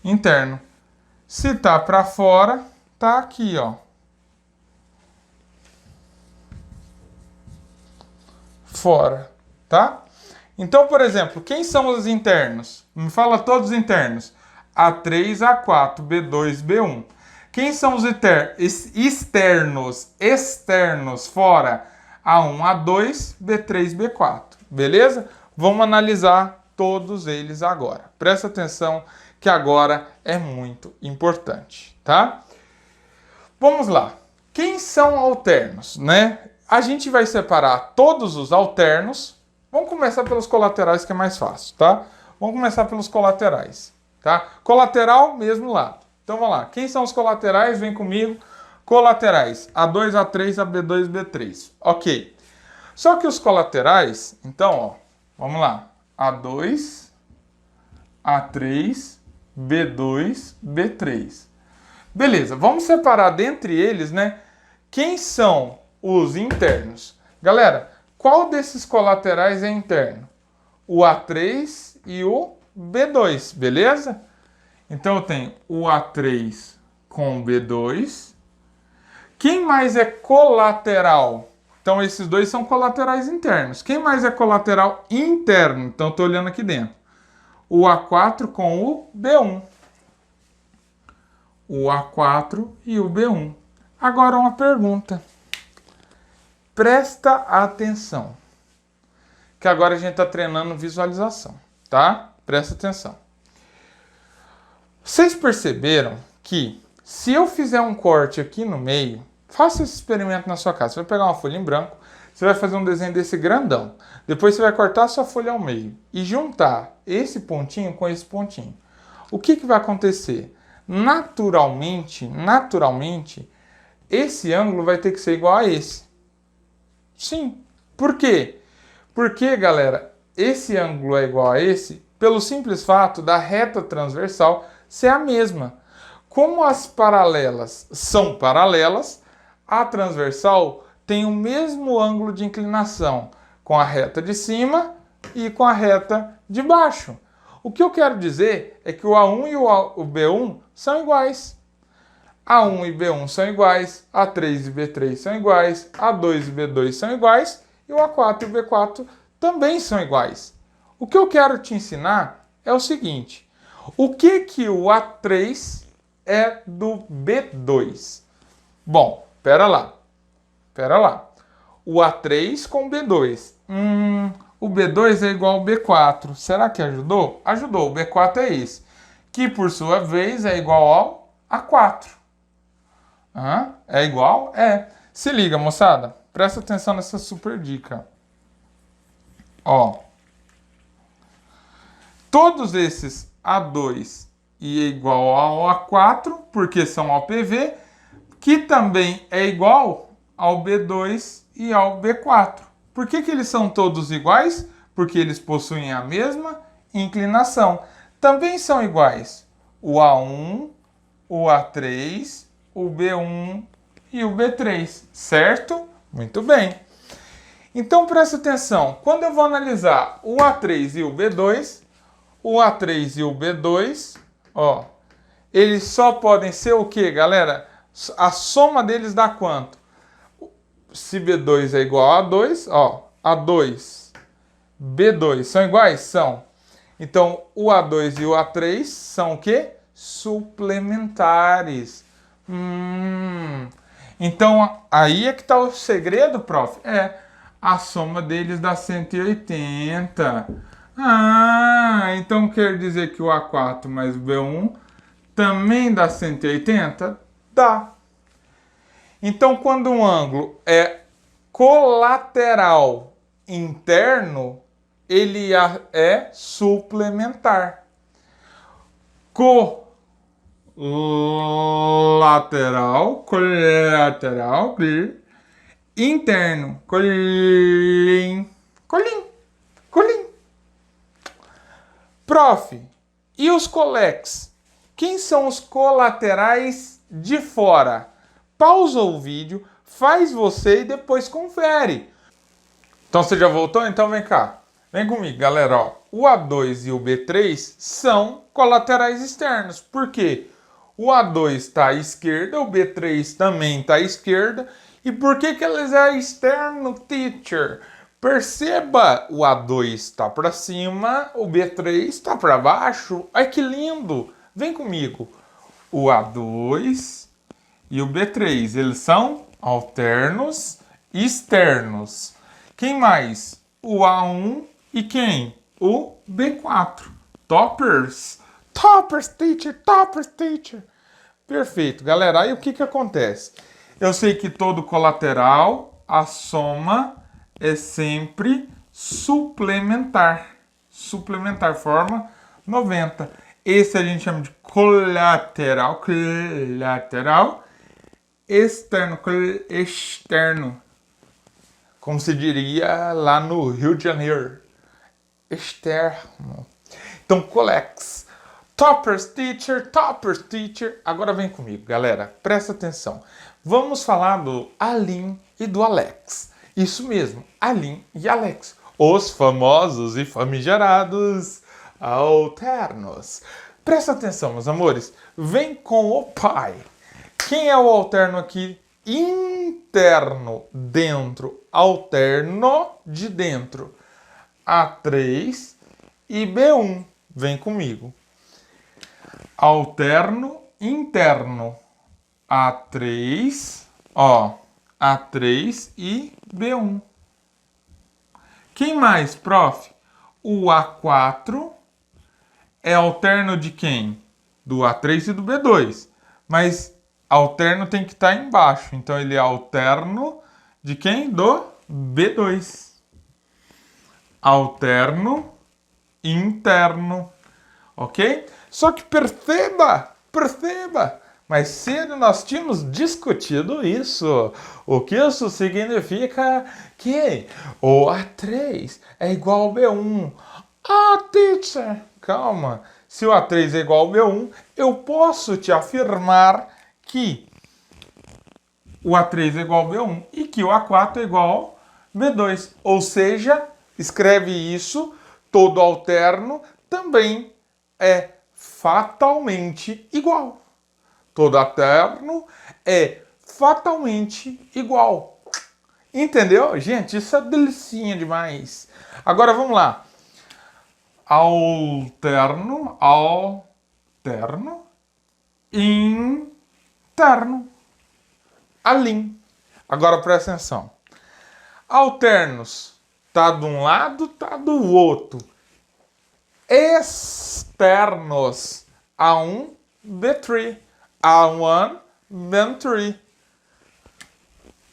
[SPEAKER 1] Interno. Se tá para fora, tá aqui, ó. Fora, tá? Então, por exemplo, quem são os internos? Me fala todos os internos. A3, A4, B2, B1. Quem são os externos? Externos, fora. A1, A2, B3, B4. Beleza? Vamos analisar todos eles agora. Presta atenção que agora é muito importante, tá? Vamos lá. Quem são alternos, né? A gente vai separar todos os alternos. Vamos começar pelos colaterais, que é mais fácil, tá? Vamos começar pelos colaterais, tá? Colateral, mesmo lado. Então vamos lá. Quem são os colaterais? Vem comigo. Colaterais: A2, A3, AB2, B3. Ok. Só que os colaterais, então, ó, vamos lá. A2, A3, B2, B3. Beleza, vamos separar dentre eles, né? Quem são os internos? Galera, qual desses colaterais é interno? O A3 e o B2, beleza? Então eu tenho o A3 com o B2. Quem mais é colateral? Então esses dois são colaterais internos. Quem mais é colateral interno? Então estou olhando aqui dentro. O A4 com o B1. O A4 e o B1. Agora uma pergunta. Presta atenção. Que agora a gente está treinando visualização, tá? Presta atenção. Vocês perceberam que se eu fizer um corte aqui no meio, faça esse experimento na sua casa. Você vai pegar uma folha em branco, você vai fazer um desenho desse grandão. Depois você vai cortar a sua folha ao meio e juntar esse pontinho com esse pontinho. O que vai acontecer? Naturalmente, esse ângulo vai ter que ser igual a esse. Sim. Por quê? Porque, galera, esse ângulo é igual a esse pelo simples fato da reta transversal ser a mesma. Como as paralelas são paralelas, a transversal tem o mesmo ângulo de inclinação com a reta de cima e com a reta de baixo. O que eu quero dizer é que o A1 e o B1 são iguais. A1 e B1 são iguais, A3 e B3 são iguais, A2 e B2 são iguais e o A4 e o B4 também são iguais. O que eu quero te ensinar é o seguinte: o que o A3 é do B2? Bom, pera lá. O A3 com o B2. O B2 é igual ao B4. Será que ajudou? Ajudou. O B4 é esse, que por sua vez é igual ao A4. É igual? É. Se liga, moçada. Presta atenção nessa super dica. Ó. Todos esses A2 e é igual ao A4, porque são OPV, que também é igual ao B2 e ao B4. Por que eles são todos iguais? Porque eles possuem a mesma inclinação. Também são iguais o A1, o A3, o B1 e o B3, certo? Muito bem. Então presta atenção, quando eu vou analisar o A3 e o B2, ó, eles só podem ser o que, galera? A soma deles dá quanto? Se B2 é igual a A2, ó, A2, B2 são iguais? São. Então, o A2 e o A3 são o quê? Suplementares. Então, aí é que está o segredo, prof. A soma deles dá 180. Então quer dizer que o A4 mais o B1 também dá 180? Dá. Então, quando um ângulo é colateral interno, ele é suplementar. Colateral, interno, colim. Prof, e os colex? Quem são os colaterais de fora? Pausa o vídeo, faz você e depois confere. Então você já voltou? Então vem cá. Vem comigo, galera. Ó, o A2 e o B3 são colaterais externos. Por quê? O A2 está à esquerda, o B3 também está à esquerda. E por que eles é externo, teacher? Perceba, o A2 está para cima, o B3 está para baixo. Ai, que lindo! Vem comigo. O A2 e o B3, eles são alternos externos. Quem mais? O A1 e quem? O B4. Toppers. Toppers, teacher. Perfeito, galera. Aí o que acontece? Eu sei que todo colateral, a soma é sempre suplementar. Suplementar, forma 90. Esse a gente chama de colateral. Colateral externo. Externo. Como se diria lá no Rio de Janeiro. Externo. Então, colex. Toppers teacher. Agora vem comigo, galera. Presta atenção. Vamos falar do Aline e do Alex. Isso mesmo, Aline e Alex. Os famosos e famigerados alternos. Presta atenção, meus amores. Vem com o pai. Quem é o alterno aqui? Interno, dentro. Alterno, de dentro. A3 e B1. Vem comigo. Alterno, interno. A3, A3 e B1. Quem mais, prof? O A4 é alterno de quem? Do A3 e do B2. Mas alterno tem que estar embaixo. Então ele é alterno de quem? Do B2. Alterno interno. Ok? Só que perceba, mais cedo nós tínhamos discutido isso. O que isso significa? Que o A3 é igual ao B1. Ah, teacher, calma. Se o A3 é igual ao B1, eu posso te afirmar que o A3 é igual ao B1 e que o A4 é igual ao B2. Ou seja, escreve isso, todo alterno também é fatalmente igual. Todo alterno é fatalmente igual. Entendeu? Gente, isso é delicinha demais. Agora vamos lá. Alterno, interno. Alim. Agora presta atenção. Alternos, tá de um lado, tá do outro. Externos, A1, B3. A1, B3.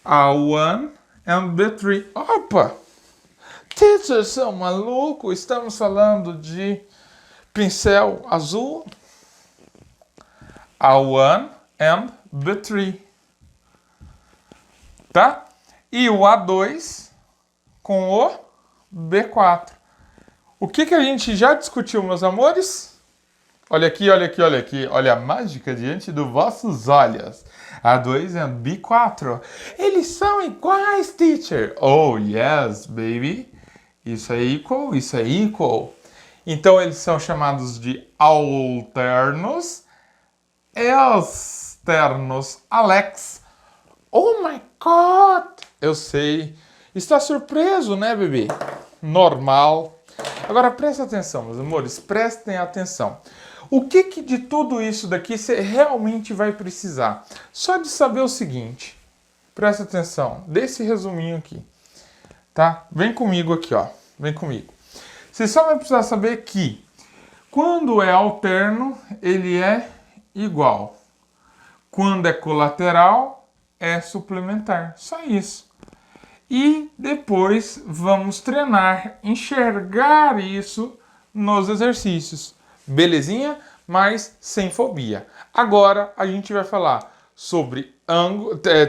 [SPEAKER 1] A1 and B3. Opa! Teachers são malucos? Estamos falando de pincel azul. A1 and B3. Tá? E o A2 com o B4. O que a gente já discutiu, meus amores? Olha aqui. Olha a mágica diante dos vossos olhos. A2 e B4. Eles são iguais, teacher. Oh, yes, baby. Isso é equal. Então, eles são chamados de alternos. Externos. Alex. Oh, my God. Eu sei. Está surpreso, né, bebê? Normal. Agora, presta atenção, meus amores. Prestem atenção. O que de tudo isso daqui você realmente vai precisar? Só de saber o seguinte. Presta atenção. Desse resuminho aqui. Tá? Vem comigo aqui, ó. Vem comigo. Você só vai precisar saber que quando é alterno, ele é igual. Quando é colateral, é suplementar. Só isso. E depois vamos treinar, enxergar isso nos exercícios. Belezinha? Mas sem fobia. Agora a gente vai falar sobre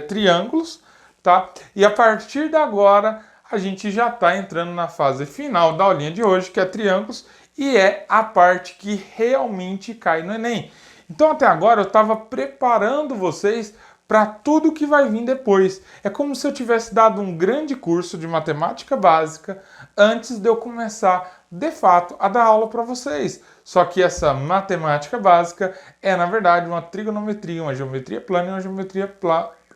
[SPEAKER 1] triângulos, tá? E a partir de agora a gente já está entrando na fase final da aulinha de hoje, que é triângulos, e é a parte que realmente cai no Enem. Então até agora eu estava preparando vocês para tudo que vai vir depois. É como se eu tivesse dado um grande curso de matemática básica antes de eu começar, de fato, a dar aula para vocês. Só que essa matemática básica é, na verdade, uma trigonometria, uma geometria plana e uma geometria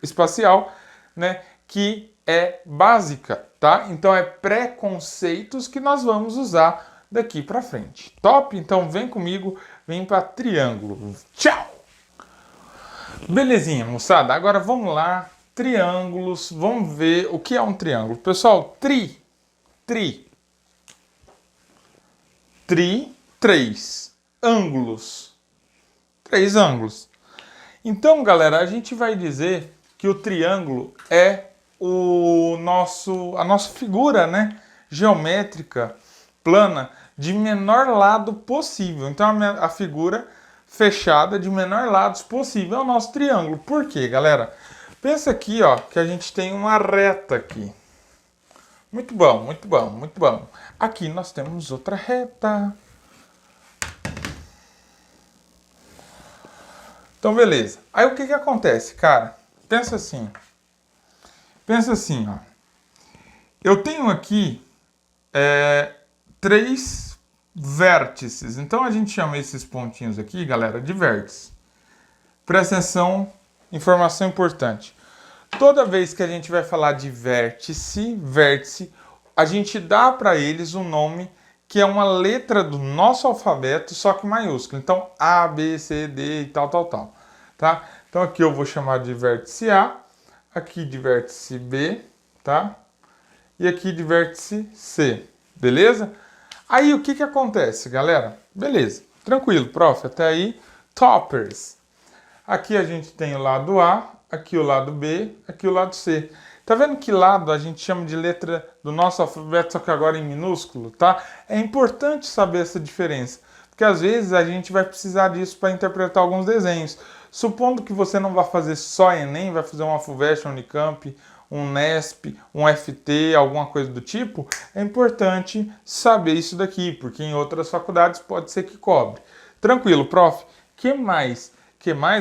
[SPEAKER 1] espacial, né, que é básica, tá? Então é pré-conceitos que nós vamos usar daqui para frente. Top? Então vem comigo, vem para triângulo. Tchau! Belezinha, moçada. Agora vamos lá. Triângulos. Vamos ver o que é um triângulo. Pessoal, três ângulos. 3 ângulos. Então, galera, a gente vai dizer que o triângulo é a nossa figura, né, geométrica plana de menor lado possível. Então, a figura fechada de menor lados possível é o nosso triângulo. Por quê, galera? Pensa aqui, ó, que a gente tem uma reta aqui. Muito bom, muito bom, muito bom. Aqui nós temos outra reta. Então, beleza. Aí o que que acontece, cara? Pensa assim. Pensa assim, ó. Eu tenho aqui 3 vértices. Então, a gente chama esses pontinhos aqui, galera, de vértices. Presta atenção, informação importante. Toda vez que a gente vai falar de vértice, a gente dá para eles um nome que é uma letra do nosso alfabeto, só que maiúsculo. Então, A, B, C, D e tal, tá? Então, aqui eu vou chamar de vértice A, aqui de vértice B, tá? E aqui de vértice C, beleza? Aí, o que que acontece, galera? Beleza, tranquilo, prof, até aí, toppers. Aqui a gente tem o lado A, aqui o lado B, aqui o lado C. Tá vendo que lado a gente chama de letra do nosso alfabeto, só que agora em minúsculo, tá? É importante saber essa diferença, porque às vezes a gente vai precisar disso para interpretar alguns desenhos. Supondo que você não vai fazer só Enem, vai fazer uma FUVEST, um Unicamp, um Nesp, um FT, alguma coisa do tipo, é importante saber isso daqui, porque em outras faculdades pode ser que cobre. Tranquilo, prof. Que mais,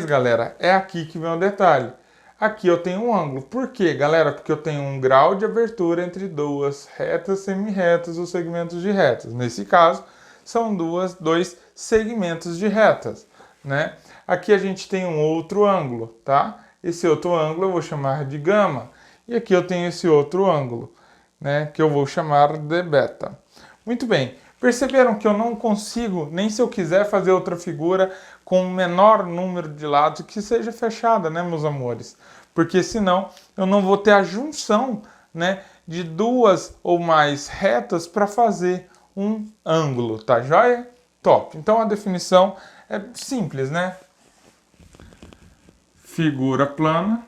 [SPEAKER 1] galera? É aqui que vem o detalhe. Aqui eu tenho um ângulo. Por quê, galera? Porque eu tenho um grau de abertura entre duas retas semirretas ou segmentos de retas. Nesse caso, são dois segmentos de retas, né? Aqui a gente tem um outro ângulo, tá? Esse outro ângulo eu vou chamar de gama. E aqui eu tenho esse outro ângulo, né? Que eu vou chamar de beta. Muito bem. Perceberam que eu não consigo, nem se eu quiser fazer outra figura com o menor número de lados que seja fechada, né, meus amores? Porque senão eu não vou ter a junção, né, de duas ou mais retas para fazer um ângulo, tá joia? Top. Então a definição é simples, né? Figura plana,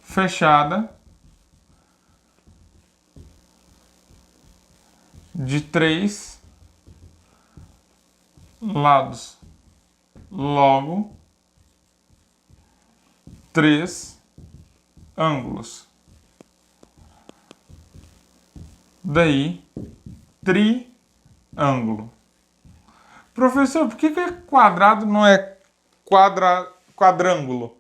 [SPEAKER 1] fechada, de 3 lados, logo 3 ângulos. Daí, triângulo. Professor, por que quadrado não é quadrângulo?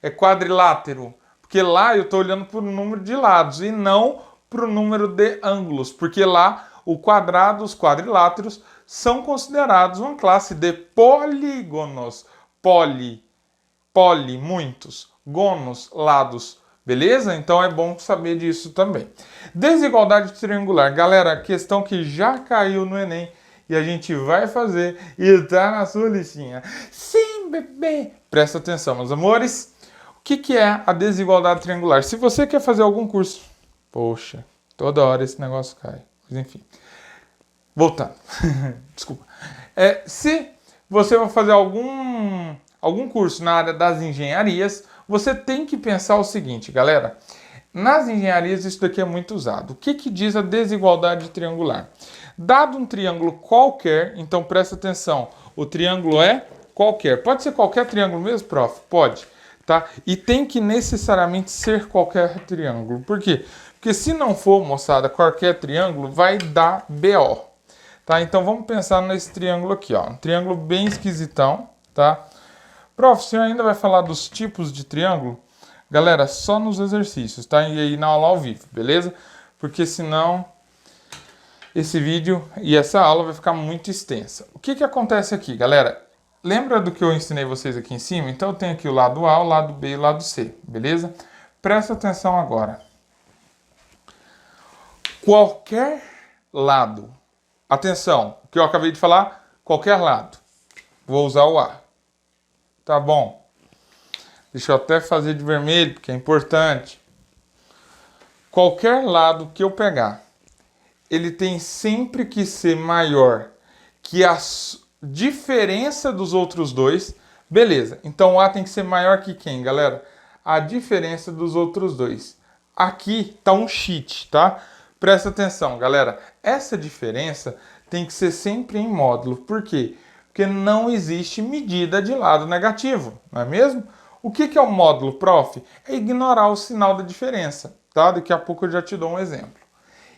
[SPEAKER 1] É quadrilátero? Porque lá eu estou olhando para o número de lados e não para o número de ângulos, porque lá o quadrado, os quadriláteros, são considerados uma classe de polígonos. Muitos. Gonos, lados. Beleza? Então é bom saber disso também. Desigualdade triangular. Galera, questão que já caiu no Enem e a gente vai fazer e tá na sua listinha. Sim, bebê! Presta atenção, meus amores. O que é a desigualdade triangular? Se você quer fazer algum curso... Poxa, toda hora esse negócio cai. Mas enfim. Voltando. Desculpa. Se você vai fazer algum curso na área das engenharias, você tem que pensar o seguinte, galera. Nas engenharias isso daqui é muito usado. O que diz a desigualdade triangular? Dado um triângulo qualquer, então presta atenção, o triângulo é qualquer. Pode ser qualquer triângulo mesmo, prof? Pode. Tá? E tem que necessariamente ser qualquer triângulo. Por quê? Porque se não for, moçada, qualquer triângulo, vai dar BO. Tá? Então vamos pensar nesse triângulo aqui, ó. Um triângulo bem esquisitão, tá? Prof, o senhor ainda vai falar dos tipos de triângulo? Galera, só nos exercícios, tá? E aí na aula ao vivo, beleza? Porque senão esse vídeo e essa aula vai ficar muito extensa. O que acontece aqui, galera? Lembra do que eu ensinei vocês aqui em cima? Então eu tenho aqui o lado A, o lado B e o lado C, beleza? Presta atenção agora. Qualquer lado, atenção, o que eu acabei de falar, qualquer lado, vou usar o A, tá bom? Deixa eu até fazer de vermelho, porque é importante. Qualquer lado que eu pegar, ele tem sempre que ser maior que diferença dos outros dois. Beleza, então o A tem que ser maior que quem, galera? A diferença dos outros dois. Aqui está um cheat, tá? Presta atenção, galera. Essa diferença tem que ser sempre em módulo. Por quê? Porque não existe medida de lado negativo, não é mesmo? O que é o módulo, prof? É ignorar o sinal da diferença, tá? Daqui a pouco eu já te dou um exemplo.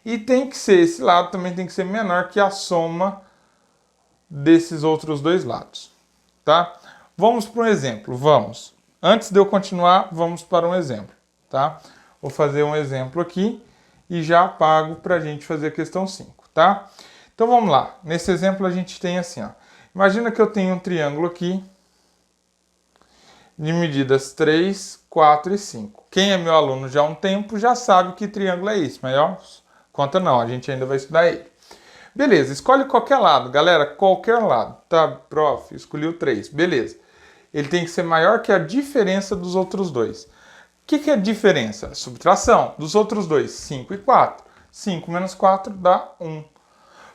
[SPEAKER 1] E tem que ser, esse lado também tem que ser menor que a soma desses outros dois lados, tá? Vamos para um exemplo, vamos. Antes de eu continuar, vamos para um exemplo, tá? Vou fazer um exemplo aqui e já apago para a gente fazer a questão 5, tá? Então vamos lá. Nesse exemplo a gente tem assim, ó. Imagina que eu tenho um triângulo aqui de medidas 3, 4 e 5. Quem é meu aluno já há um tempo já sabe que triângulo é esse, mas ó, conta não, a gente ainda vai estudar ele. Beleza, escolhe qualquer lado, galera, qualquer lado, tá? Prof, escolhi o 3, beleza. Ele tem que ser maior que a diferença dos outros dois. O que é a diferença? Subtração dos outros dois, 5 e 4. 5 menos 4 dá 1.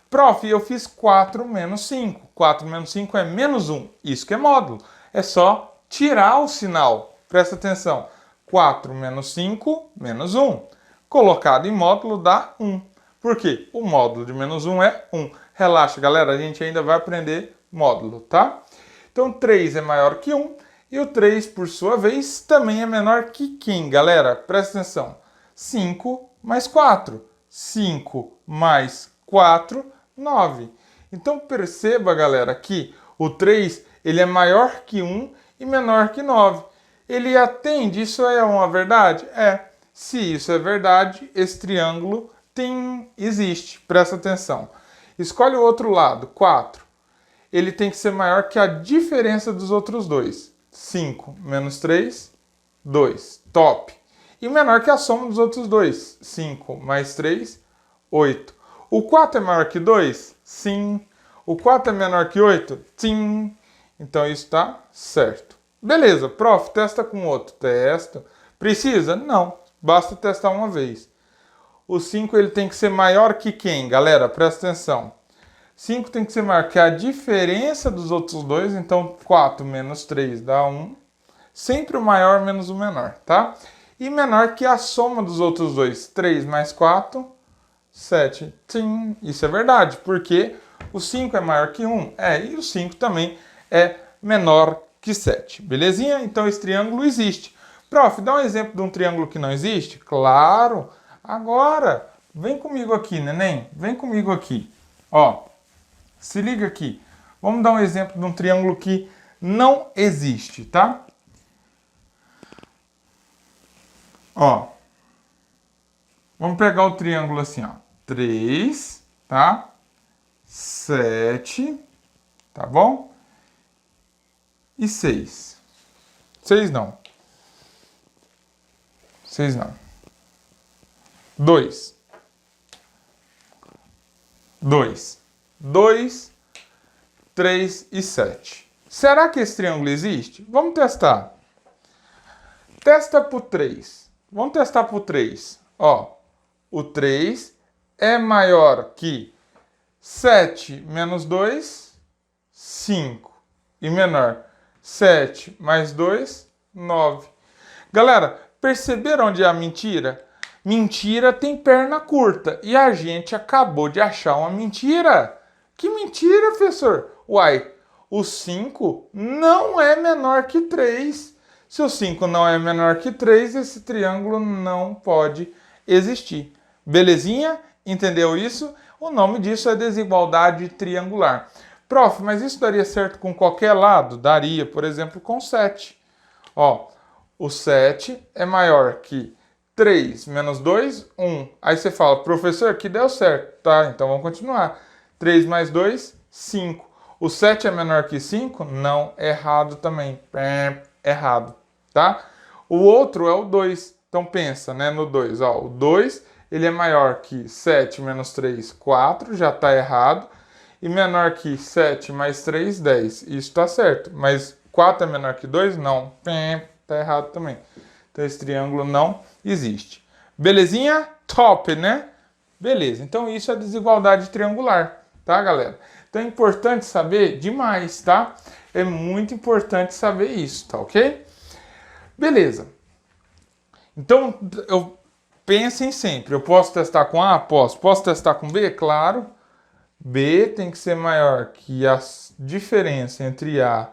[SPEAKER 1] Prof, eu fiz 4 menos 5. 4 menos 5 é menos 1. Isso que é módulo. É só tirar o sinal. Presta atenção. 4 menos 5, menos 1. Colocado em módulo dá 1. Por quê? O módulo de menos 1 é 1. Relaxa, galera, a gente ainda vai aprender módulo, tá? Então 3 é maior que 1 e o 3, por sua vez, também é menor que quem, galera? Presta atenção. 5 mais 4. 5 mais 4, 9. Então perceba, galera, que o 3 ele é maior que 1 e menor que 9. Ele atende, isso é uma verdade? É. Se isso é verdade, esse triângulo existe. Presta atenção. Escolhe o outro lado, 4. Ele tem que ser maior que a diferença dos outros dois. 5 menos 3, 2. Top. E menor que a soma dos outros dois. 5 mais 3, 8. O 4 é maior que 2? Sim. O 4 é menor que 8? Sim. Então isso está certo. Beleza, prof, testa com outro. Testa. Precisa? Não. Basta testar uma vez. O 5 ele tem que ser maior que quem? Galera, presta atenção. 5 tem que ser maior que a diferença dos outros dois. Então 4 menos 3 dá 1. Sempre o maior menos o menor, tá? E menor que a soma dos outros dois. 3 mais 4, 7. Sim, isso é verdade, porque o 5 é maior que 1. E o 5 também é menor que 7. Belezinha? Então esse triângulo existe. Prof, dá um exemplo de um triângulo que não existe? Claro! Agora, vem comigo aqui, neném. Vem comigo aqui. Ó, se liga aqui. Vamos dar um exemplo de um triângulo que não existe, tá? Ó, vamos pegar o triângulo assim, ó. 3, tá? 7, tá bom? E 6. 6 não. 6 não. 2. 2. 2, 3 e 7. Será que esse triângulo existe? Vamos testar. Testa por 3. Vamos testar por 3. Ó, o 3 é maior que 7 menos 2, 5. E menor, 7 mais 2, 9. Galera, perceberam onde é a mentira? Mentira tem perna curta. E a gente acabou de achar uma mentira. Que mentira, professor? Uai, o 5 não é menor que 3. Se o 5 não é menor que 3, esse triângulo não pode existir. Belezinha? Entendeu isso? O nome disso é desigualdade triangular. Prof, mas isso daria certo com qualquer lado? Daria, por exemplo, com 7. Ó, o 7 é maior que 3 menos 2, 1. Aí você fala, professor, que deu certo. Tá, então vamos continuar. 3 mais 2, 5. O 7 é menor que 5? Não, errado também. Errado, tá? O outro é o 2. Então pensa, né, no 2. Ó, o 2, ele é maior que 7 menos 3, 4. Já está errado. E menor que 7 mais 3, 10. Isso está certo. Mas 4 é menor que 2? Não. Está errado também. Então esse triângulo não existe. Belezinha? Top, né? Beleza. Então isso é desigualdade triangular, tá, galera? Então é importante saber demais, tá? É muito importante saber isso, tá ok? Beleza. Então, pensem sempre, eu posso testar com A? Posso. Posso testar com B? Claro. B tem que ser maior que a diferença entre A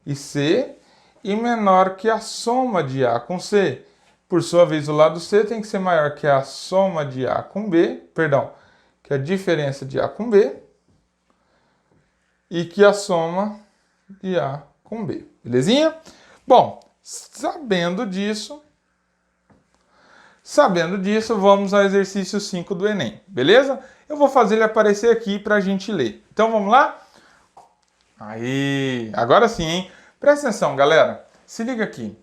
[SPEAKER 1] e C e menor que a soma de A com C. Por sua vez, o lado C tem que ser maior que a soma de A com B, perdão, que a diferença de A com B e que a soma de A com B. Belezinha? Bom, sabendo disso, vamos ao exercício 5 do Enem, beleza? Eu vou fazer ele aparecer aqui para a gente ler. Então vamos lá? Aí, agora sim, hein? Presta atenção, galera. Se liga aqui.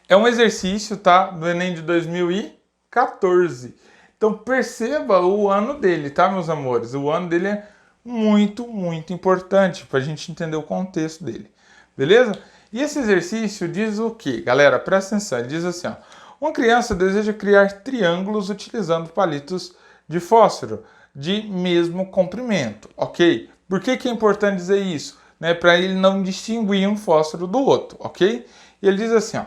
[SPEAKER 1] É um exercício, tá? Do Enem de 2014. Então perceba o ano dele, tá, meus amores? O ano dele é muito, muito importante para a gente entender o contexto dele. Beleza? E esse exercício diz o quê? Galera, presta atenção. Ele diz assim, ó. Uma criança deseja criar triângulos utilizando palitos de fósforo de mesmo comprimento, ok? Por que é importante dizer isso? Né, para ele não distinguir um fósforo do outro, ok? E ele diz assim, ó,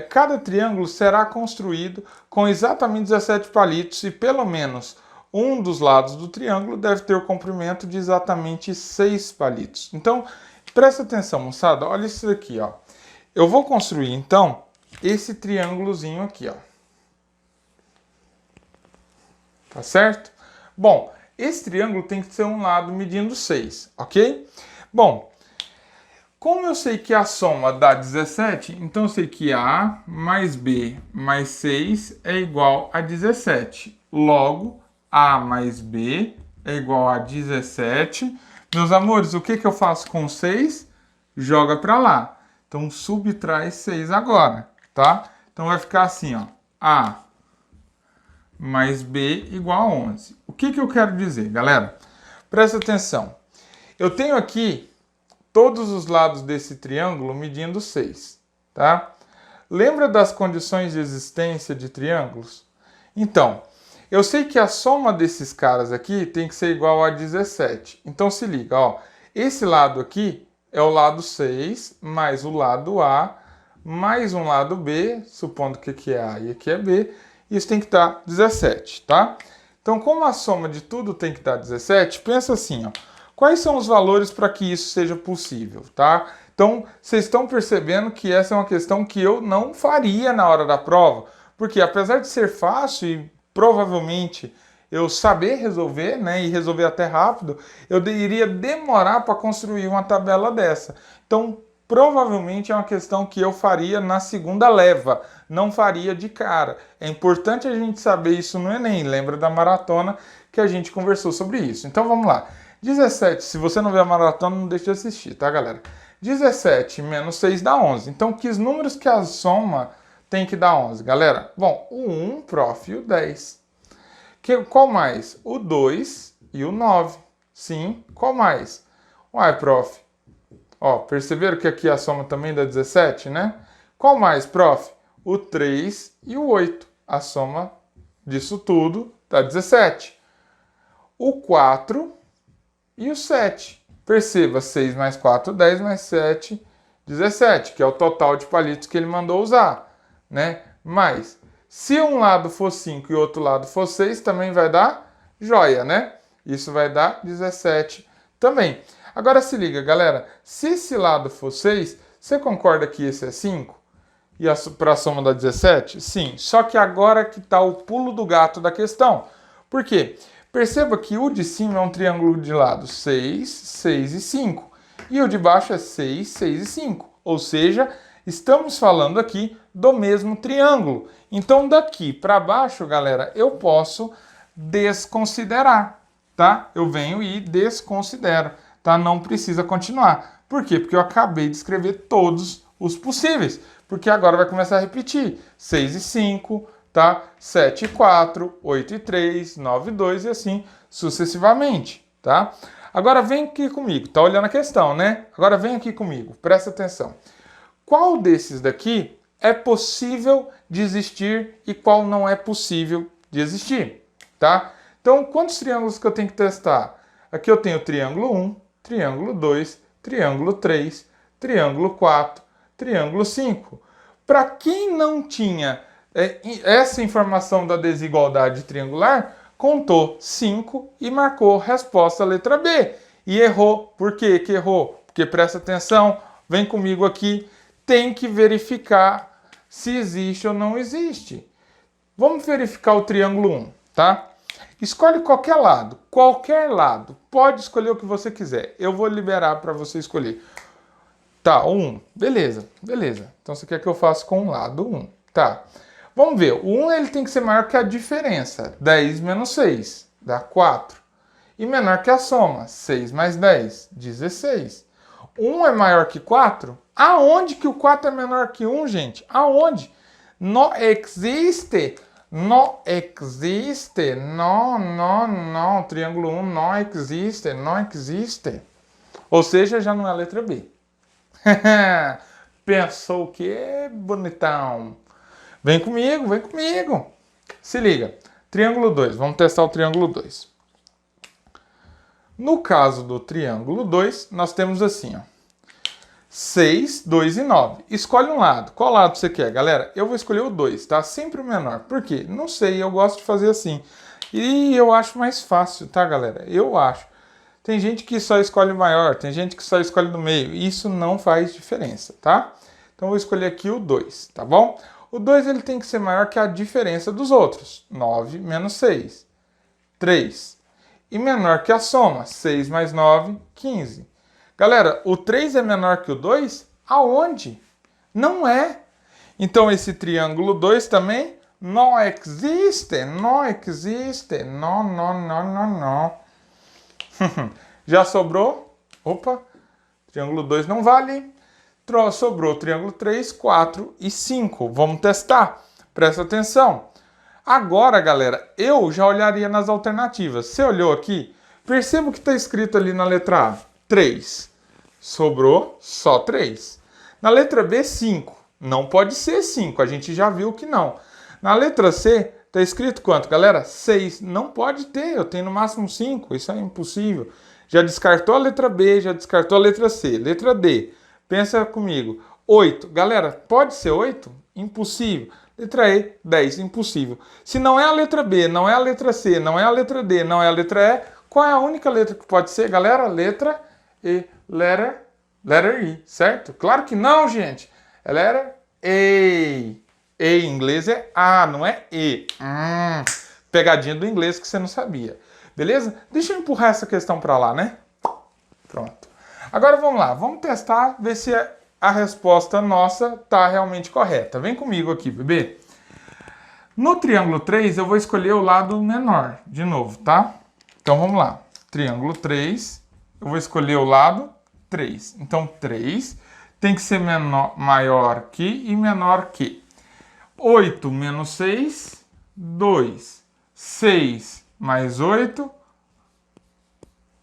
[SPEAKER 1] cada triângulo será construído com exatamente 17 palitos e pelo menos um dos lados do triângulo deve ter o comprimento de exatamente 6 palitos. Então, presta atenção, moçada, olha isso aqui, ó. Eu vou construir, então, esse triângulozinho aqui, ó. Tá certo? Bom, esse triângulo tem que ter um lado medindo 6, ok? Bom, como eu sei que a soma dá 17, então eu sei que A mais B mais 6 é igual a 17. Logo, A mais B é igual a 17. Meus amores, o que eu faço com 6? Joga para lá. Então, subtrai 6 agora, tá? Então, vai ficar assim, ó. A mais B igual a 11. O que eu quero dizer, galera? Presta atenção. Eu tenho aqui todos os lados desse triângulo medindo 6, tá? Lembra das condições de existência de triângulos? Então, eu sei que a soma desses caras aqui tem que ser igual a 17. Então, se liga, ó. Esse lado aqui é o lado 6, mais o lado A, mais um lado B, supondo que aqui é A e aqui é B, isso tem que dar 17, tá? Então, como a soma de tudo tem que dar 17, pensa assim, ó. Quais são os valores para que isso seja possível, tá? Então, vocês estão percebendo que essa é uma questão que eu não faria na hora da prova, porque apesar de ser fácil e provavelmente eu saber resolver, né, e resolver até rápido, eu iria demorar para construir uma tabela dessa. Então, provavelmente é uma questão que eu faria na segunda leva, não faria de cara. É importante a gente saber isso no Enem, lembra da maratona que a gente conversou sobre isso. Então vamos lá. 17, se você não vê a maratona, não deixe de assistir, tá, galera? 17 menos 6 dá 11. Então, que números que a soma tem que dar 11, galera? Bom, o 1, prof, e o 10. Qual mais? O 2 e o 9. Sim, qual mais? Uai, prof. Ó, perceberam que aqui a soma também dá 17, né? Qual mais, prof? O 3 e o 8. A soma disso tudo dá 17. O 4 e o 7. Perceba, 6 mais 4, 10 mais 7, 17, que é o total de palitos que ele mandou usar, né? Mas, se um lado for 5 e o outro lado for 6, também vai dar joia, né? Isso vai dar 17 também. Agora se liga, galera. Se esse lado for 6, você concorda que esse é 5? E para a soma dá 17? Sim. Só que agora que está o pulo do gato da questão. Por quê? Perceba que o de cima é um triângulo de lado 6, 6 e 5. E o de baixo é 6, 6 e 5. Ou seja, estamos falando aqui do mesmo triângulo. Então, daqui para baixo, galera, eu posso desconsiderar, tá? Eu venho e desconsidero, tá? Não precisa continuar. Por quê? Porque eu acabei de escrever todos os possíveis. Porque agora vai começar a repetir. 6 e 5, tá? 7 e 4, 8 e 3, 9 e 2 e assim sucessivamente, tá? Agora vem aqui comigo, tá olhando a questão, né? Agora vem aqui comigo, presta atenção. Qual desses daqui é possível de existir e qual não é possível de existir, tá? Então, quantos triângulos que eu tenho que testar? Aqui eu tenho triângulo 1, triângulo 2, triângulo 3, triângulo 4, triângulo 5. Para quem não tinha essa informação da desigualdade triangular, contou 5 e marcou resposta letra B. E errou. Por quê que errou? Porque presta atenção, vem comigo aqui, tem que verificar se existe ou não existe. Vamos verificar o triângulo 1, tá? Escolhe qualquer lado, pode escolher o que você quiser. Eu vou liberar para você escolher. Tá, 1, beleza. Então você quer que eu faça com o lado 1, tá? Vamos ver, o 1 ele tem que ser maior que a diferença, 10 menos 6, dá 4. E menor que a soma, 6 mais 10, 16. 1 é maior que 4? Aonde que o 4 é menor que 1, gente? Aonde? Não existe. Não existe. Não. Triângulo 1 não existe. Ou seja, já não é a letra B. Pensou o quê, bonitão? Vem comigo. Se liga. Triângulo 2. Vamos testar o triângulo 2. No caso do triângulo 2, nós temos assim, ó. 6, 2 e 9. Escolhe um lado. Qual lado você quer, galera? Eu vou escolher o 2, tá? Sempre o menor. Por quê? Não sei, eu gosto de fazer assim. E eu acho mais fácil, tá, galera? Eu acho. Tem gente que só escolhe o maior, tem gente que só escolhe no meio. Isso não faz diferença, tá? Então eu vou escolher aqui o 2, tá bom? O 2 ele tem que ser maior que a diferença dos outros. 9 menos 6. 3. E menor que a soma. 6 mais 9, 15. Galera, o 3 é menor que o 2? Aonde? Não é. Então esse triângulo 2 também não existe. Não. Já sobrou? Opa, triângulo 2 não vale. Sobrou triângulo 3, 4 e 5. Vamos testar. Presta atenção. Agora, galera, eu já olharia nas alternativas. Você olhou aqui? Perceba o que está escrito ali na letra A. 3. Sobrou só 3. Na letra B, 5. Não pode ser 5. A gente já viu que não. Na letra C, está escrito quanto, galera? 6. Não pode ter. Eu tenho no máximo 5. Isso é impossível. Já descartou a letra B, já descartou a letra C. Letra D. Pensa comigo. 8. Galera, pode ser 8? Impossível. Letra E, 10. Impossível. Se não é a letra B, não é a letra C, não é a letra D, não é a letra E, qual é a única letra que pode ser, galera? Letra E. Letter E, certo? Claro que não, gente. É letter E. E em inglês é A, não é E. Pegadinha do inglês que você não sabia. Beleza? Deixa eu empurrar essa questão para lá, né? Pronto. Agora vamos lá. Vamos testar, ver se a resposta nossa está realmente correta. Vem comigo aqui, bebê. No triângulo 3, eu vou escolher o lado menor, de novo, tá? Então vamos lá. Triângulo 3, eu vou escolher o lado 3. Então 3 tem que ser maior que e menor que. 8 menos 6, 2. 6 mais 8,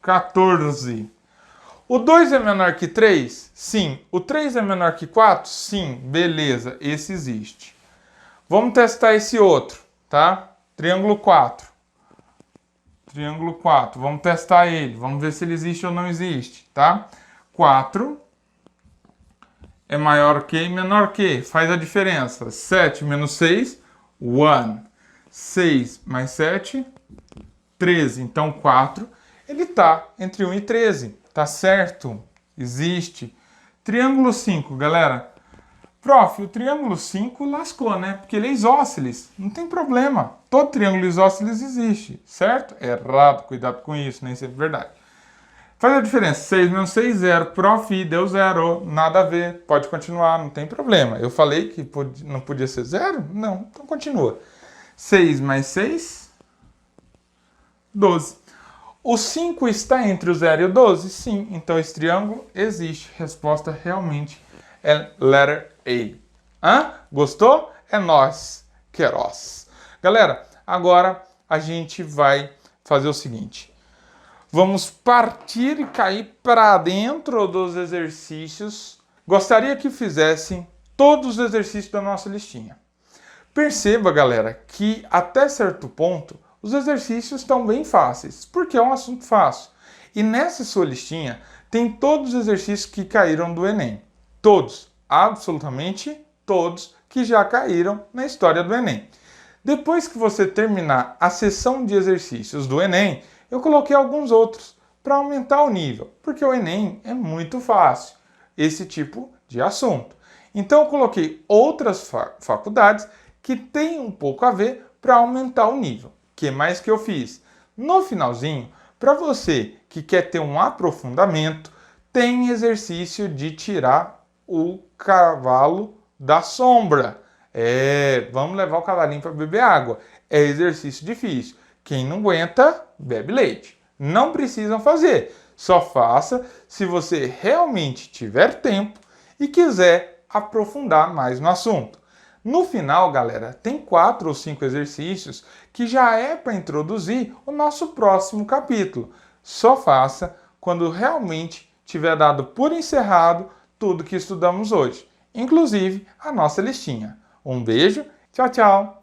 [SPEAKER 1] 14. O 2 é menor que 3? Sim. O 3 é menor que 4? Sim. Beleza, esse existe. Vamos testar esse outro, tá? Triângulo 4. Triângulo 4. Vamos testar ele. Vamos ver se ele existe ou não existe, tá? 4 é maior que e menor que. Faz a diferença. 7 menos 6, 1. 6 mais 7, 13. Então, 4, ele está entre 1 e 13. Tá certo? Existe. Triângulo 5, galera. Prof, o triângulo 5 lascou, né? Porque ele é isósceles. Não tem problema. Todo triângulo isósceles existe, certo? Errado, cuidado com isso, nem sempre é verdade. Faz a diferença. 6 menos 6, 0. Prof, deu 0. Nada a ver. Pode continuar, não tem problema. Eu falei que não podia ser 0? Não, então continua. 6 mais 6, 12. O 5 está entre o 0 e o 12? Sim. Então esse triângulo existe. Resposta realmente é letter A. Gostou? É nós, Queiroz. Galera, agora a gente vai fazer o seguinte. Vamos partir e cair para dentro dos exercícios. Gostaria que fizessem todos os exercícios da nossa listinha. Perceba, galera, que até certo ponto os exercícios estão bem fáceis, porque é um assunto fácil. E nessa sua listinha tem todos os exercícios que caíram do Enem. Todos, absolutamente todos que já caíram na história do Enem. Depois que você terminar a sessão de exercícios do Enem, eu coloquei alguns outros para aumentar o nível, porque o Enem é muito fácil, esse tipo de assunto. Então eu coloquei outras faculdades que têm um pouco a ver para aumentar o nível. O que mais que eu fiz? No finalzinho, para você que quer ter um aprofundamento, tem exercício de tirar o cavalo da sombra. Vamos levar o cavalinho para beber água. É exercício difícil. Quem não aguenta, bebe leite. Não precisam fazer. Só faça se você realmente tiver tempo e quiser aprofundar mais no assunto. No final, galera, tem 4 ou 5 exercícios que já é para introduzir o nosso próximo capítulo. Só faça quando realmente tiver dado por encerrado tudo que estudamos hoje, inclusive a nossa listinha. Um beijo, tchau, tchau!